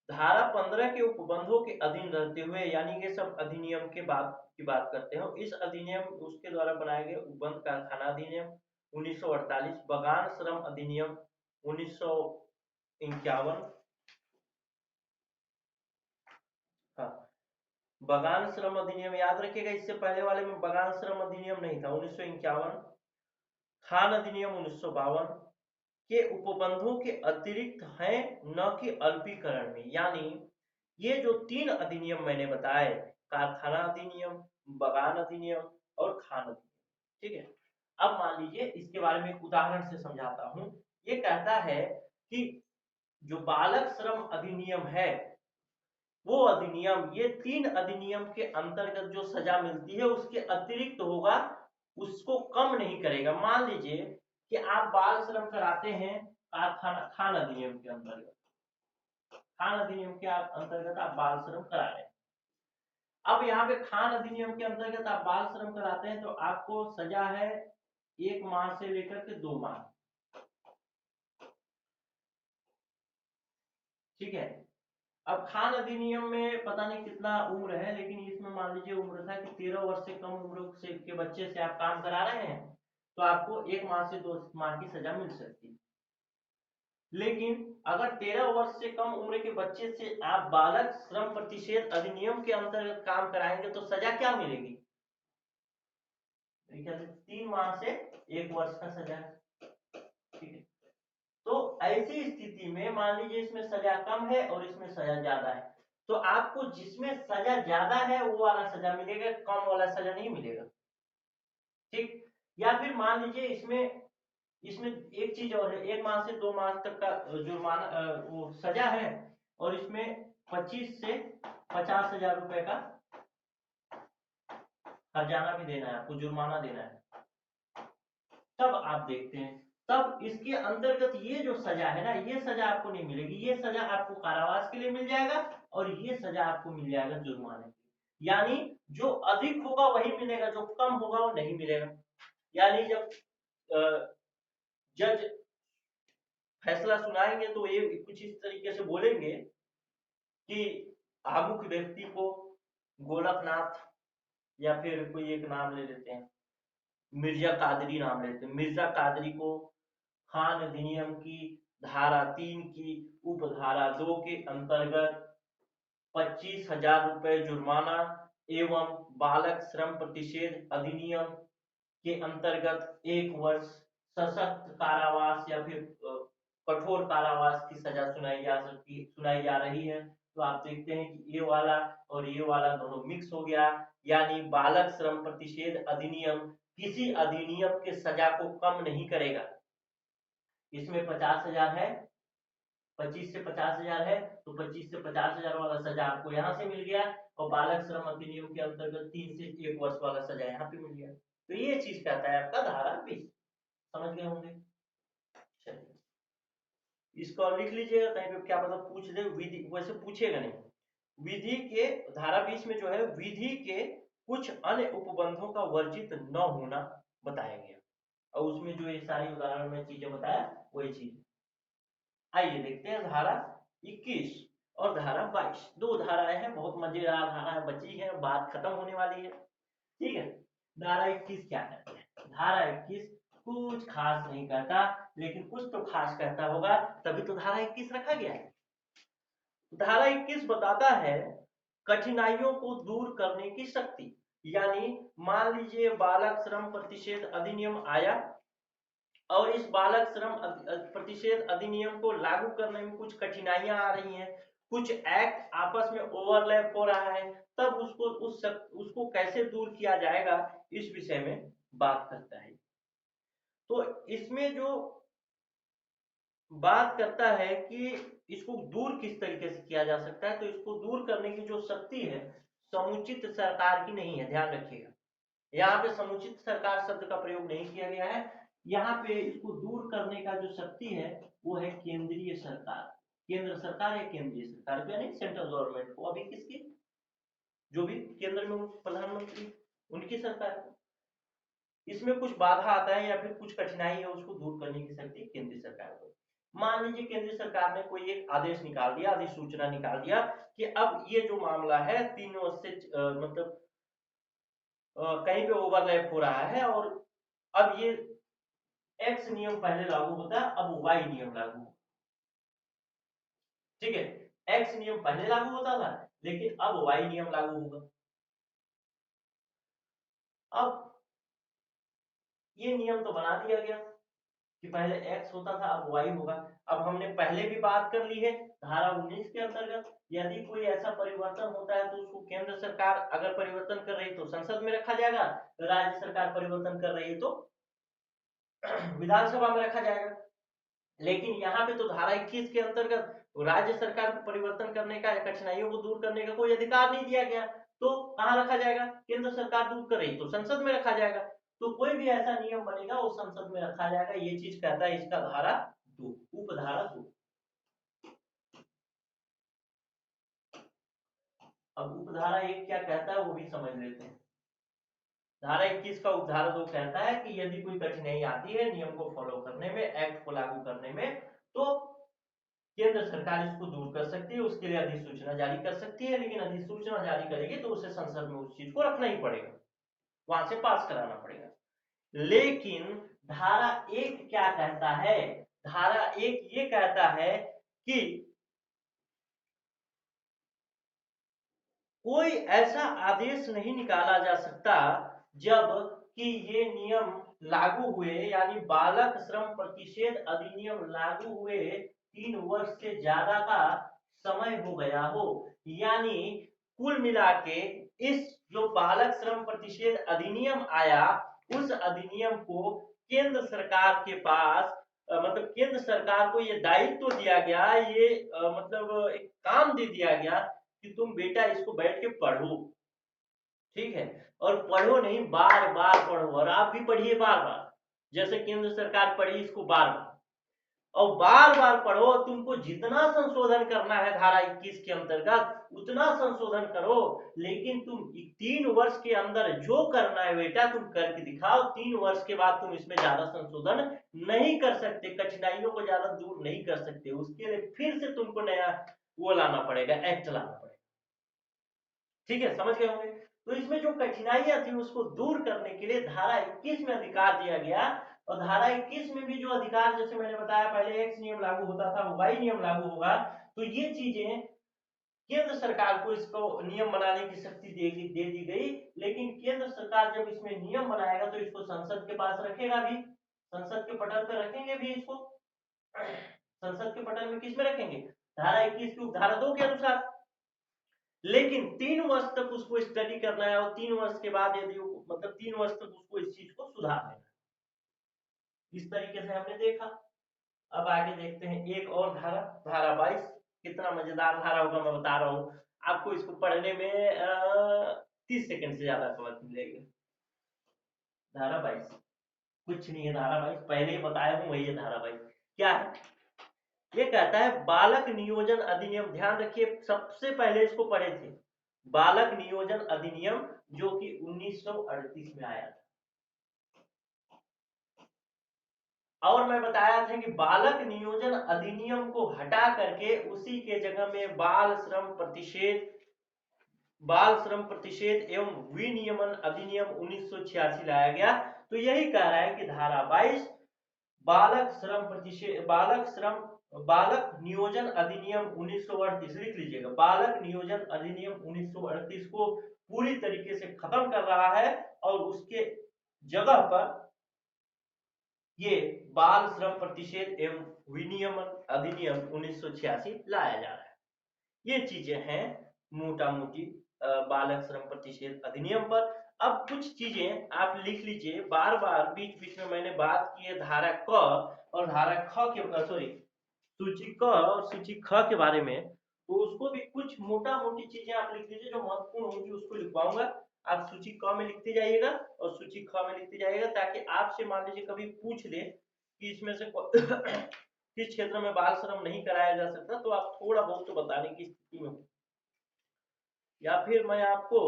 धारा 15 के उपबंधों के अधीन रहते हुए, यानी ये सब अधिनियम के बात करते हैं। इस अधिनियम उसके द्वारा बनाए गए उपबंध: कारखाना अधिनियम 1948, बगान श्रम अधिनियम 1951, हाँ बगान श्रम अधिनियम याद रखिएगा, इससे पहले वाले में बगान श्रम अधिनियम नहीं था, 1951। खान अधिनियम 1952 के उपबंधों के अतिरिक्त हैं, न कि अल्पीकरण में। यानी ये जो 3 अधिनियम मैंने बताए, कारखाना अधिनियम, बगान अधिनियम और खान अधिनियम, ठीक है। अब मान लीजिए इसके बारे में एक उदाहरण से समझाता हूं। ये कहता है कि जो बालक श्रम अधिनियम है, वो अधिनियम ये 3 अधिनियम के अंतर्गत जो सजा मिलती है उसके अतिरिक्त होगा, उसको कम नहीं करेगा। मान लीजिए कि आप बाल श्रम कराते हैं खान अधिनियम के अंतर्गत, खान अधिनियम के अंतर्गत आप बाल श्रम करा रहे हैं। अब यहाँ पे खान अधिनियम के अंतर्गत आप बाल श्रम कराते हैं तो आपको सजा है 1 माह से लेकर के 2 माह, ठीक है। अब खान अधिनियम में पता नहीं कितना उम्र है, लेकिन इसमें मान लीजिए उम्र था कि 13 वर्ष से कम उम्र से के बच्चे से आप काम करा रहे हैं तो आपको 1 माह से 2 माह की सजा मिल सकती है। लेकिन अगर 13 वर्ष से कम उम्र के बच्चे से आप बालक श्रम प्रतिषेध अधिनियम के अंतर्गत काम कराएंगे तो सजा क्या मिलेगी? 3 माह से 1 वर्ष का सजा है, ठीक है। तो ऐसी स्थिति में मान लीजिए इसमें सजा कम है और इसमें सजा ज्यादा है, तो आपको जिसमें सजा ज्यादा है वो वाला सजा मिलेगा, कम वाला सजा नहीं मिलेगा, ठीक। या फिर मान लीजिए इसमें इसमें एक चीज और है, 1 माह से 2 माह तक का जुर्माना वो सजा है, और इसमें 25 से 50,000 रुपए का हर्जाना भी देना है, आपको जुर्माना देना है। तब आप देखते हैं, तब इसके अंतर्गत ये जो सजा है ना, ये सजा आपको नहीं मिलेगी, ये सजा आपको कारावास के लिए मिल जाएगा और ये सजा आपको मिल जाएगा जुर्माने की। यानी जो अधिक होगा वही मिलेगा, जो कम होगा वो नहीं मिलेगा। यानी जब जज फैसला सुनाएंगे तो ये कुछ इस तरीके से बोलेंगे कि आमुख व्यक्ति को गोलकनाथ, या फिर कोई एक नाम ले लेते हैं, मिर्जा कादरी नाम लेते हैं, मिर्जा कादरी को खान अधिनियम की धारा 3 की उपधारा 2 के अंतर्गत 25,000 रुपए जुर्माना एवं बालक श्रम प्रतिषेध अधिनियम के अंतर्गत 1 वर्ष सशक्त कारावास या फिर कठोर कारावास की सजा सुनाई जा रही है। तो आप देखते हैं कि ये वाला और ये वाला दोनों मिक्स हो गया, यानी बालक श्रम प्रतिषेध अधिनियम किसी अधिनियम के सजा को कम नहीं करेगा। इसमें 50,000 है, 25 से 50,000 है, तो 25 से 50,000 वाला सजा आपको यहाँ से मिल गया, और बालक श्रम अधिनियम के अंतर्गत 3 से 1 वर्ष वाला सजा यहाँ पे मिल गया। तो ये चीज कहता है आपका धारा 20, समझ गए होंगे। चलिए इसको और लिख लीजिएगा, कहीं पे क्या पता पूछ दे, विधि वैसे पूछेगा नहीं। विधि के धारा 20 में जो है विधि के कुछ अन्य उपबंधों का वर्जित न होना बताया गया, और उसमें जो ये सारी उदाहरण में चीजें बताया वही चीज। आइए देखते हैं धारा 21 और धारा 22, दो धाराएं हैं, बहुत मजेदार धाराएं बची है, बात खत्म होने वाली है। ठीक है, धारा 21 क्या है? धारा 21 कुछ खास नहीं कहता, लेकिन कुछ तो खास कहता होगा, तभी तो धारा 21 रखा गया है। धारा 21 बताता है कठिनाइयों को दूर करने की शक्ति। यानी मान लीजिए बालक श्रम प्रतिषेध अधिनियम आया, और इस बालक श्रम प्रतिषेध अधिनियम को लागू करने में कुछ कठिनाइयां आ रही हैं, कुछ एक्ट आपस में ओवरलैप हो रहा है, तब उसको कैसे दूर किया जाएगा, इस विषय में बात करता है। तो इसमें जो बात करता है कि इसको दूर किस तरीके से किया जा सकता है, तो इसको दूर करने की जो शक्ति है समुचित सरकार की नहीं है, ध्यान रखिएगा। यहाँ पे समुचित सरकार शब्द का प्रयोग नहीं किया गया है, यहाँ पे इसको दूर करने का जो शक्ति है वो है केंद्रीय सरकार, केंद्र सरकार या केंद्रीय सरकार, यानी सेंट्रल गवर्नमेंट को, अभी किसकी, जो भी केंद्र में प्रधानमंत्री, उनकी सरकार। इसमें कुछ बाधा आता है या फिर कुछ कठिनाई है, उसको दूर करने की शक्ति केंद्रीय सरकार को। मान लीजिए केंद्र सरकार ने कोई एक आदेश निकाल दिया, अधिसूचना निकाल दिया कि अब ये जो मामला है 3 वर्ष से मतलब कहीं पे ओवरलैप हो रहा है, और अब ये एक्स नियम पहले लागू होता है, अब वाई नियम लागू, ठीक है, एक्स नियम पहले लागू होता था लेकिन अब वाई नियम लागू होगा। अब ये नियम तो बना दिया गया कि पहले एक्स होता था अब वाई होगा। अब हमने पहले भी बात कर ली है धारा 19 के अंतर्गत, यदि कोई ऐसा परिवर्तन होता है तो उसको केंद्र सरकार अगर परिवर्तन कर रही है तो संसद में रखा जाएगा, राज्य सरकार परिवर्तन कर रही है तो विधानसभा में रखा जाएगा। लेकिन यहाँ पे तो धारा 21 के अंतर्गत राज्य सरकार को परिवर्तन करने का या कठिनाइयों को दूर करने का कोई अधिकार नहीं दिया गया, तो कहाँ रखा जाएगा, केंद्र सरकार दूर कर रही तो संसद में रखा जाएगा, तो कोई भी ऐसा नियम बनेगा वो संसद में रखा जाएगा, ये चीज कहता है इसका धारा 2, उपधारा 2। अब उपधारा 1 क्या कहता है वो भी समझ लेते हैं। धारा 21 का उपधारा 2 कहता है कि यदि कोई कठिनाई आती है नियम को फॉलो करने में, एक्ट को लागू करने में, तो केंद्र सरकार इसको दूर कर सकती है, उसके लिए अधिसूचना जारी कर सकती है, लेकिन अधिसूचना जारी करेगी तो उसे संसद में उस चीज को रखना ही पड़ेगा, वहां से पास कराना पड़ेगा। लेकिन धारा 1 क्या कहता है, धारा 1 ये कहता है कि कोई ऐसा आदेश नहीं निकाला जा सकता जब कि ये नियम लागू हुए, यानी बालक श्रम प्रतिषेध अधिनियम लागू हुए 3 वर्ष से ज्यादा का समय हो गया हो। यानी कुल मिला के इस जो बालक श्रम प्रतिषेध अधिनियम आया, उस अधिनियम को केंद्र सरकार के पास मतलब केंद्र सरकार को ये दायित्व दिया गया, ये मतलब एक काम दे दिया गया कि तुम बेटा इसको बैठ के पढ़ो, ठीक है, और पढ़ो नहीं बार बार पढ़ो, और आप भी पढ़िए बार बार, जैसे केंद्र सरकार पढ़ी इसको बार बार, और बार बार पढ़ो। तुमको जितना संशोधन करना है धारा 21 के अंतर्गत उतना संशोधन करो, लेकिन तुम 3 वर्ष के अंदर जो करना है बेटा तुम करके दिखाओ। 3 वर्ष के बाद तुम इसमें ज्यादा संशोधन नहीं कर सकते, कठिनाइयों को ज्यादा दूर नहीं कर सकते। उसके लिए फिर से तुमको नया वो लाना पड़ेगा, एक्ट लाना पड़ेगा। ठीक है, समझ गए होंगे। तो इसमें जो कठिनाइयां थी उसको दूर करने के लिए धारा 21 में अधिकार दिया गया। और धारा 21 में भी जो अधिकार, जैसे मैंने बताया पहले एक्स नियम लागू होता था, वाई नियम लागू होगा, तो ये चीजें केंद्र सरकार को इसको नियम बनाने की शक्ति दे दी गई। लेकिन केंद्र सरकार जब इसमें नियम बनाएगा तो इसको संसद के पास रखेगा भी, संसद के पटल पर रखेंगे भी इसको। संसद के पटल में किस में रखेंगे? धारा 21 की धारा 2 के अनुसार। लेकिन 3 वर्ष तक उसको स्टडी करना है, और 3 वर्ष के बाद यदि मतलब 3 वर्ष तक उसको इस चीज को सुधारना है। इस तरीके से हमने देखा। अब आगे देखते हैं एक और धारा, धारा 22। कितना मजेदार धारा होगा मैं बता रहा हूँ आपको। इसको पढ़ने में 30 सेकंड से ज्यादा वक्त मिलेगा। धारा 22 कुछ नहीं है। धारा 22 पहले ही बताया हूँ, वही है धारा 22। क्या है? ये कहता है बालक नियोजन अधिनियम। ध्यान रखिए, सबसे पहले इसको पढ़े थे, बालक नियोजन अधिनियम, जो कि 1938 में आया था। और मैं बताया था कि बालक नियोजन अधिनियम को हटा करके उसी के जगह में बाल श्रम प्रतिषेध एवं विनियमन अधिनियम 1986 लाया गया। तो यही कह रहा है कि धारा 22 बालक नियोजन अधिनियम 1938 लिख लीजिएगा। बालक नियोजन अधिनियम 1938 को पूरी तरीके से खत्म कर रहा है, और उसके जगह पर ये बाल श्रम प्रतिषेध एवं विनियमन अधिनियम 1986 लाया जा रहा है। ये चीजें हैं मोटा मोटी बालक श्रम प्रतिषेध अधिनियम पर। अब कुछ चीजें आप लिख लीजिए, बार बार बीच बीच में मैंने बात की है धारा क और धारा ख के, सॉरी, सूची क और सूची ख के बारे में। तो उसको भी कुछ मोटा मोटी चीजें आप लिख लीजिए, जो महत्वपूर्ण होंगी उसको लिखवाऊंगा। आप सूची क में लिखते जाइएगा और सूची ख में लिखते जाइएगा, ताकि आपसे मान लीजिए कभी पूछ दे कि इसमें से किस क्षेत्र में बाल श्रम नहीं कराया जा सकता, तो आप थोड़ा बहुत तो बताने की स्थिति में हो। या फिर मैं आपको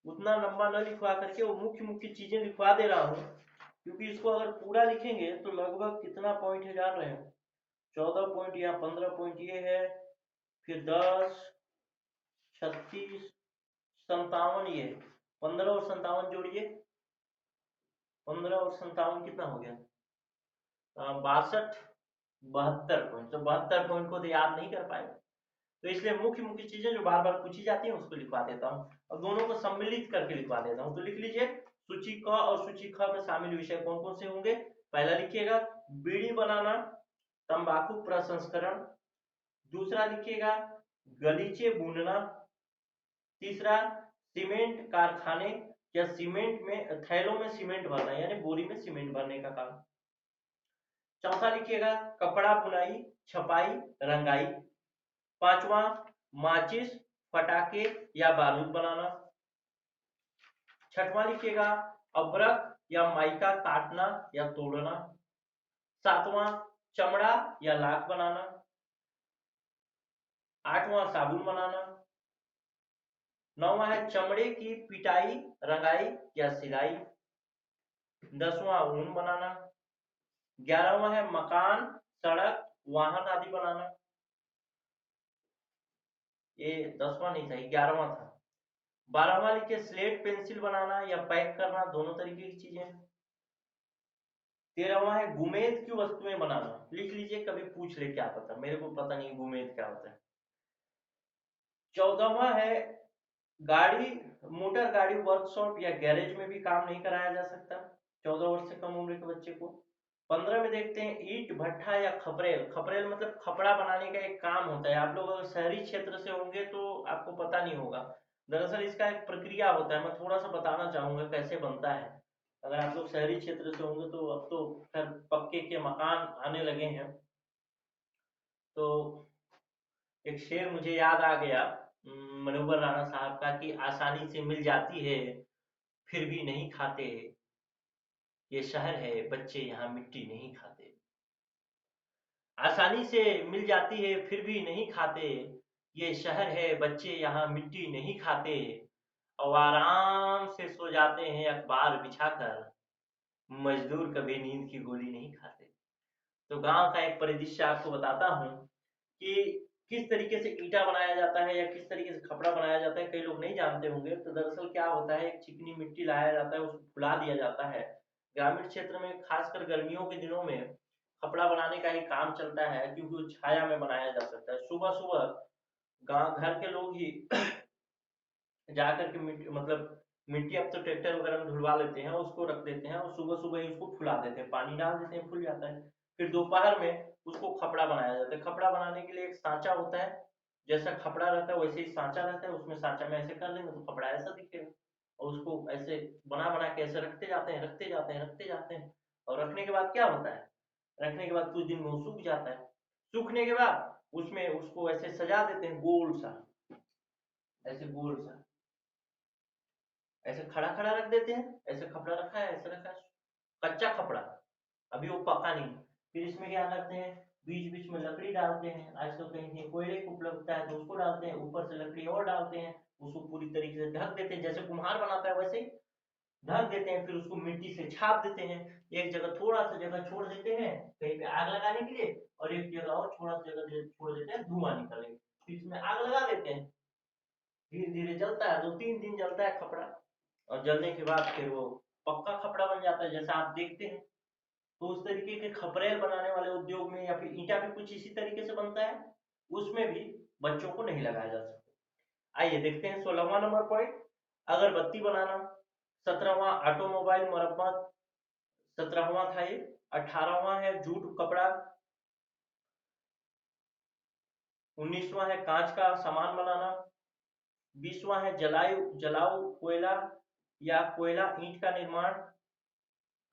उतना लंबा न लिखवा करके वो मुख्य मुख्य चीजें लिखवा दे रहा हूँ, क्योंकि इसको अगर पूरा लिखेंगे तो लगभग कितना पॉइंट है जान रहे हैं? 14 पॉइंट या 15 पॉइंट ये है, फिर 10, 36, 57 ये 15 और 57 जोड़िए, 15 और 57 कितना हो गया? 62, 72 पॉइंट। तो 72 पॉइंट को तो याद नहीं कर पाएगा, तो इसलिए मुख्य मुख्य चीजें जो बार बार पूछी जाती हैं उसको लिखवा देता हूँ, और दोनों को सम्मिलित करके लिखवा देता हूँ। तो लिख लीजिए, सूची क और सूची ख में शामिल विषय कौन कौन से होंगे। पहला लिखिएगा बीड़ी बनाना, तंबाकू प्रसंस्करण। दूसरा लिखिएगा गलीचे बुनना। तीसरा सीमेंट कारखाने या सीमेंट में थैलों में सीमेंट भरना, यानी बोरी में सीमेंट भरने का काम। चौथा लिखिएगा कपड़ा बुनाई, छपाई, रंगाई। पांचवा माचिस, पटाखे या बारूद बनाना। छठवां लिखिएगा अब्रक या माइका काटना या तोड़ना। सातवां चमड़ा या लाख बनाना। आठवां साबुन बनाना। नौवां है चमड़े की पिटाई, रंगाई या सिलाई। 10वां ऊन बनाना। 11वां है मकान, सड़क, वाहन आदि बनाना। ये 10वां नहीं था, 11वां था। 12वां लिखिए स्लेट पेंसिल बनाना या पैक करना, दोनों तरीके की चीजें। 13वां है गुमेद की वस्तुएं बनाना। लिख लीजिए, कभी पूछ ले, क्या पता, मेरे को पता नहीं गुमेद क्या होता है। 14वां है गाड़ी, मोटर गाड़ी वर्कशॉप या गैरेज में भी काम नहीं कराया जा सकता 14 वर्ष से कम उम्र के बच्चे को। 15 में देखते हैं ईंट भट्ठा या खपरेल। खपरेल मतलब खपड़ा बनाने का एक काम होता है। आप लोग अगर शहरी क्षेत्र से होंगे तो आपको पता नहीं होगा, दरअसल इसका एक प्रक्रिया होता है। मैं थोड़ा सा बताना चाहूंगा कैसे बनता है। अगर आप लोग शहरी क्षेत्र से होंगे तो अब तो खैर पक्के के मकान आने लगे हैं, तो एक शेर मुझे याद आ गया मनोहर राणा साहब का, कि आसानी से मिल जाती है फिर भी नहीं खाते, ये शहर है, बच्चे यहाँ मिट्टी नहीं खाते। आसानी से मिल जाती है फिर भी नहीं खाते, ये शहर है, बच्चे यहाँ मिट्टी नहीं खाते। और आराम से सो जाते हैं अखबार बिछाकर, मजदूर कभी नींद की गोली नहीं खाते। तो गांव का एक परिदृश्य आपको बताता हूँ कि किस तरीके से ईंटा बनाया जाता है या किस तरीके से खपड़ा बनाया जाता है, कई लोग नहीं जानते होंगे। तो दरअसल क्या होता है, एक चिकनी मिट्टी लाया जाता है, उसको फुला दिया जाता है। ग्रामीण क्षेत्र में खासकर गर्मियों के दिनों में कपड़ा बनाने का ही काम चलता है, क्योंकि वो छाया में बनाया जा सकता है। सुबह सुबह गांव घर के लोग ही जाकर के मिट्टी, मतलब मिट्टी अब तो ट्रैक्टर वगैरह में धुलवा लेते हैं, उसको रख देते हैं और सुबह सुबह ही उसको फुला देते हैं, पानी डाल देते हैं, फूल जाता है। फिर दोपहर में उसको खपड़ा बनाया जाता है। खपड़ा बनाने के लिए एक सांचा होता है, जैसा खपड़ा रहता है वैसे ही सांचा रहता है, उसमें सांचा में ऐसे कर लेंगे तो खपड़ा ऐसा दिखेगा। और उसको ऐसे बना बना के ऐसे रखते जाते हैं, रखते जाते हैं, रखते जाते हैं। और रखने के बाद क्या होता है, रखने के बाद कुछ दिन में वो सूख जाता है। सूखने के बाद उसमें उसको ऐसे सजा देते हैं गोल सा, ऐसे गोल सा ऐसे खड़ा खड़ा रख देते हैं। ऐसे खपड़ा रखा है, ऐसे रखा है, कच्चा खपड़ा, अभी वो पका नहीं। फिर इसमें क्या करते हैं, बीच बीच में लकड़ी डालते हैं, आजकल कहीं कहीं कोयले की उपलब्धता है तो उसको डालते हैं, ऊपर से लकड़ी और डालते हैं, उसको पूरी तरीके से ढक देते हैं, जैसे कुम्हार बनाता है वैसे ही ढक देते हैं। फिर उसको मिट्टी से छाप देते हैं। एक जगह थोड़ा सा जगह छोड़ देते हैं कहीं पे आग लगाने के लिए, और एक जगह और थोड़ा सा जगह छोड़ देते हैं धुआं निकले, फिर इसमें आग लगा देते हैं। धीरे धीरे जलता है, 2-3 दिन जलता है खपड़ा, और जलने के बाद फिर वो पक्का खपड़ा बन जाता है जैसा आप देखते हैं। तो उस तरीके के खपरेल बनाने वाले उद्योग में, या फिर ईंटा भी कुछ इसी तरीके से बनता है, उसमें भी बच्चों को नहीं लगाया जा सकता। आइए देखते हैं 16वां नंबर पॉइंट, अगरबत्ती बनाना। 17वां ऑटोमोबाइल मरम्मत, 17वां था ये। 18वां है जूट कपड़ा। 19वां है कांच का सामान बनाना। 20वां है जलाऊ कोयला या कोयला ईंट का निर्माण।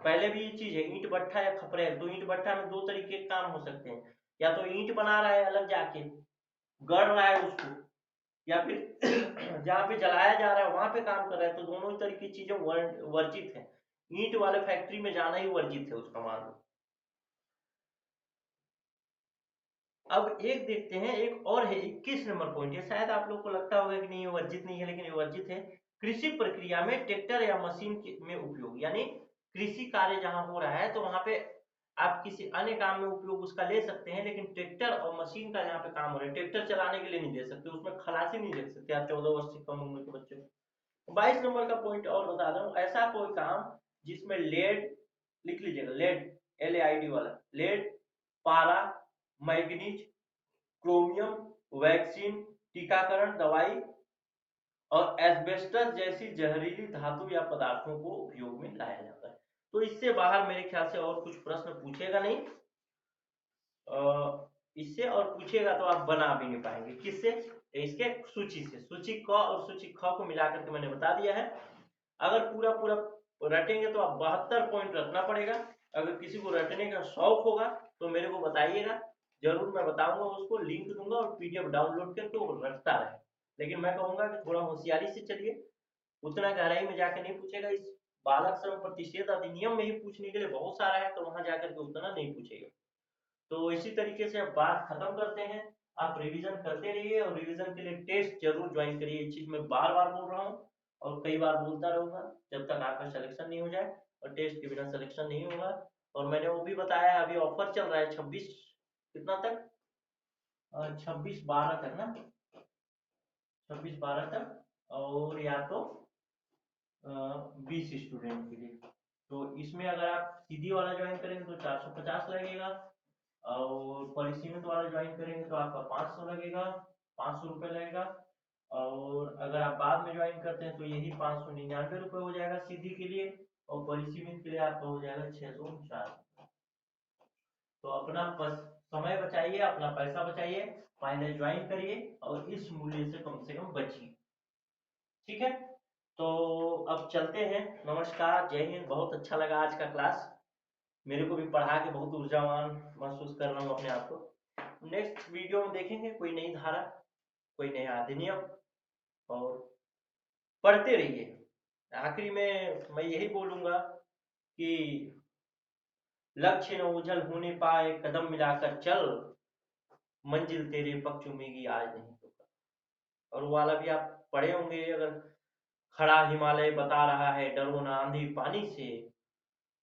पहले भी ये चीज है, ईंट भट्ठा या खपरेल। तो ईंट भट्ठा में दो तरीके के काम हो सकते हैं, या तो ईंट बना रहा है अलग जाके, गढ़ रहा है उसको, या फिर जहाँ पे जलाया जा रहा है वहां पे काम कर रहा है। तो दोनों ही तरह की चीजें वर्जित है। ईंट वाले फैक्ट्री में जाना ही वर्जित है उसका, मान लो। अब एक देखते हैं, एक और है 21 नंबर पॉइंट। ये शायद आप लोग को लगता होगा कि नहीं ये वर्जित नहीं है, लेकिन ये वर्जित है। कृषि प्रक्रिया में ट्रैक्टर या मशीन में उपयोग, यानी कृषि कार्य जहां हो रहा है तो वहां पे आप किसी अन्य काम में उपयोग उसका ले सकते हैं, लेकिन ट्रैक्टर और मशीन का जहाँ पे काम हो रहा है, ट्रैक्टर चलाने के लिए नहीं दे सकते, उसमें खलासी नहीं रख सकते आप 14 वर्ष से कम उम्र के बच्चे को। 22 नंबर का पॉइंट और बता रहा हूँ, ऐसा कोई काम जिसमें लेड, लिख लीजिएगा लेड, LAID वाला, लेड, पारा, मैग्नीज, क्रोमियम, वैक्सीन, टीकाकरण दवाई और एस्बेस्टस जैसी जहरीली धातु या पदार्थों को उपयोग में लाया जाता है। तो इससे बाहर मेरे ख्याल से और कुछ प्रश्न पूछेगा नहीं। इससे और पूछेगा तो आप बना भी नहीं पाएंगे। किससे, इसके सूची से, सूची क और सूची ख को मिलाकर के मैंने बता दिया है। अगर पूरा पूरा रटेंगे तो आप 72 पॉइंट रखना पड़ेगा। अगर किसी को रटने का शौक होगा तो मेरे को बताइएगा, जरूर मैं बताऊंगा, उसको लिंक दूंगा और PDF डाउनलोड करके वो रटता रहे। लेकिन मैं कहूंगा कि थोड़ा होशियारी से चलिए, उतना गहराई में जाकर नहीं पूछेगा। इस बालक श्रम प्रतिषेध अधिनियम में ही पूछने के लिए बहुत सारा है, तो वहां जाकर के उतना नहीं पूछेगा। तो इसी तरीके से अब बात खत्म करते हैं। आप रिवीजन करते रहिए, और रिवीजन के लिए टेस्ट जरूर ज्वाइन करिए। ये चीज मैं बार बार बोल रहा हूँ और कई बार बोलता रहूंगा जब तक आपका सिलेक्शन नहीं हो जाए, और टेस्ट के बिना सिलेक्शन नहीं होगा। और मैंने वो भी बताया है, अभी ऑफर चल रहा है 26 कितना तक, 26/12 तक ना, 26/12 तक। और या तो 20 स्टूडेंट के लिए। तो इसमें अगर आप सीधी वाला ज्वाइन करेंगे तो 450 लगेगा, और परिसीमित वाला ज्वाइन करेंगे तो आपका 500 लगेगा, 500 रुपये लगेगा। और अगर आप बाद में ज्वाइन करते हैं तो यही 599 रुपये हो जाएगा सीधी के लिए, और परिसीमित के लिए आपका हो जाएगा 649। तो अपना समय बचाइए, अपना पैसा बचाइए, पहले ज्वाइन करिए और इस मूल्य से कम बचिए। ठीक है, तो अब चलते हैं। नमस्कार, जय हिंद। बहुत अच्छा लगा आज का क्लास, मेरे को भी पढ़ा के बहुत ऊर्जावान महसूस कर रहा हूँ अपने आप को। नेक्स्ट वीडियो में देखेंगे कोई नई धारा, कोई नया अधिनियम, और पढ़ते रहिए। आखिरी में मैं यही बोलूंगा कि लक्ष्य न ओझल होने पाए, कदम मिलाकर चल, मंजिल तेरे पग चूमेगी आज नहीं तो कल। और वो वाला भी आप पढ़े होंगे अगर, खड़ा हिमालय बता रहा है डरो ना आंधी पानी से,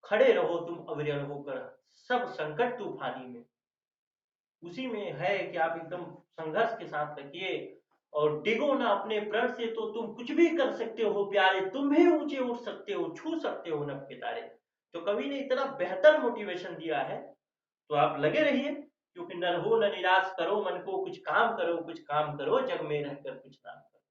खड़े रहो तुम अविरल होकर सब संकट तूफानी में। उसी में है कि आप एकदम संघर्ष के साथ रखिए और डिगो ना अपने प्रण से, तो तुम कुछ भी कर सकते हो प्यारे, तुम भी ऊंचे उठ सकते हो, छू सकते हो नभ के तारे। तो कवि ने इतना बेहतर मोटिवेशन दिया है, तो आप लगे रहिए, क्योंकि न हो न निराश करो मन को, कुछ काम करो, कुछ काम करो, जग में रहकर कुछ नाम करो।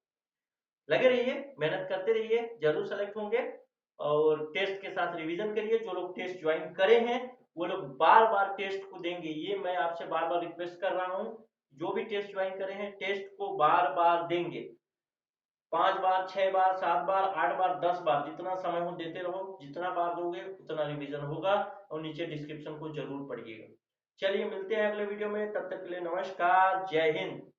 लगे रहिए, मेहनत करते रहिए, जरूर सेलेक्ट होंगे। और टेस्ट के साथ रिवीजन करिए। जो लोग टेस्ट ज्वाइन करे हैं वो लोग बार बार टेस्ट को देंगे, ये मैं आपसे बार बार रिक्वेस्ट कर रहा हूं। जो भी टेस्ट ज्वाइन करे हैं टेस्ट को बार बार देंगे, 5 बार, 6 बार, 7 बार, 8 बार, 10 बार, जितना समय हो देते रहो। जितना बार दोगे उतना रिवीजन होगा। और नीचे डिस्क्रिप्शन को जरूर पढ़िएगा। चलिए मिलते हैं अगले वीडियो में, तब तक के लिए नमस्कार, जय हिंद।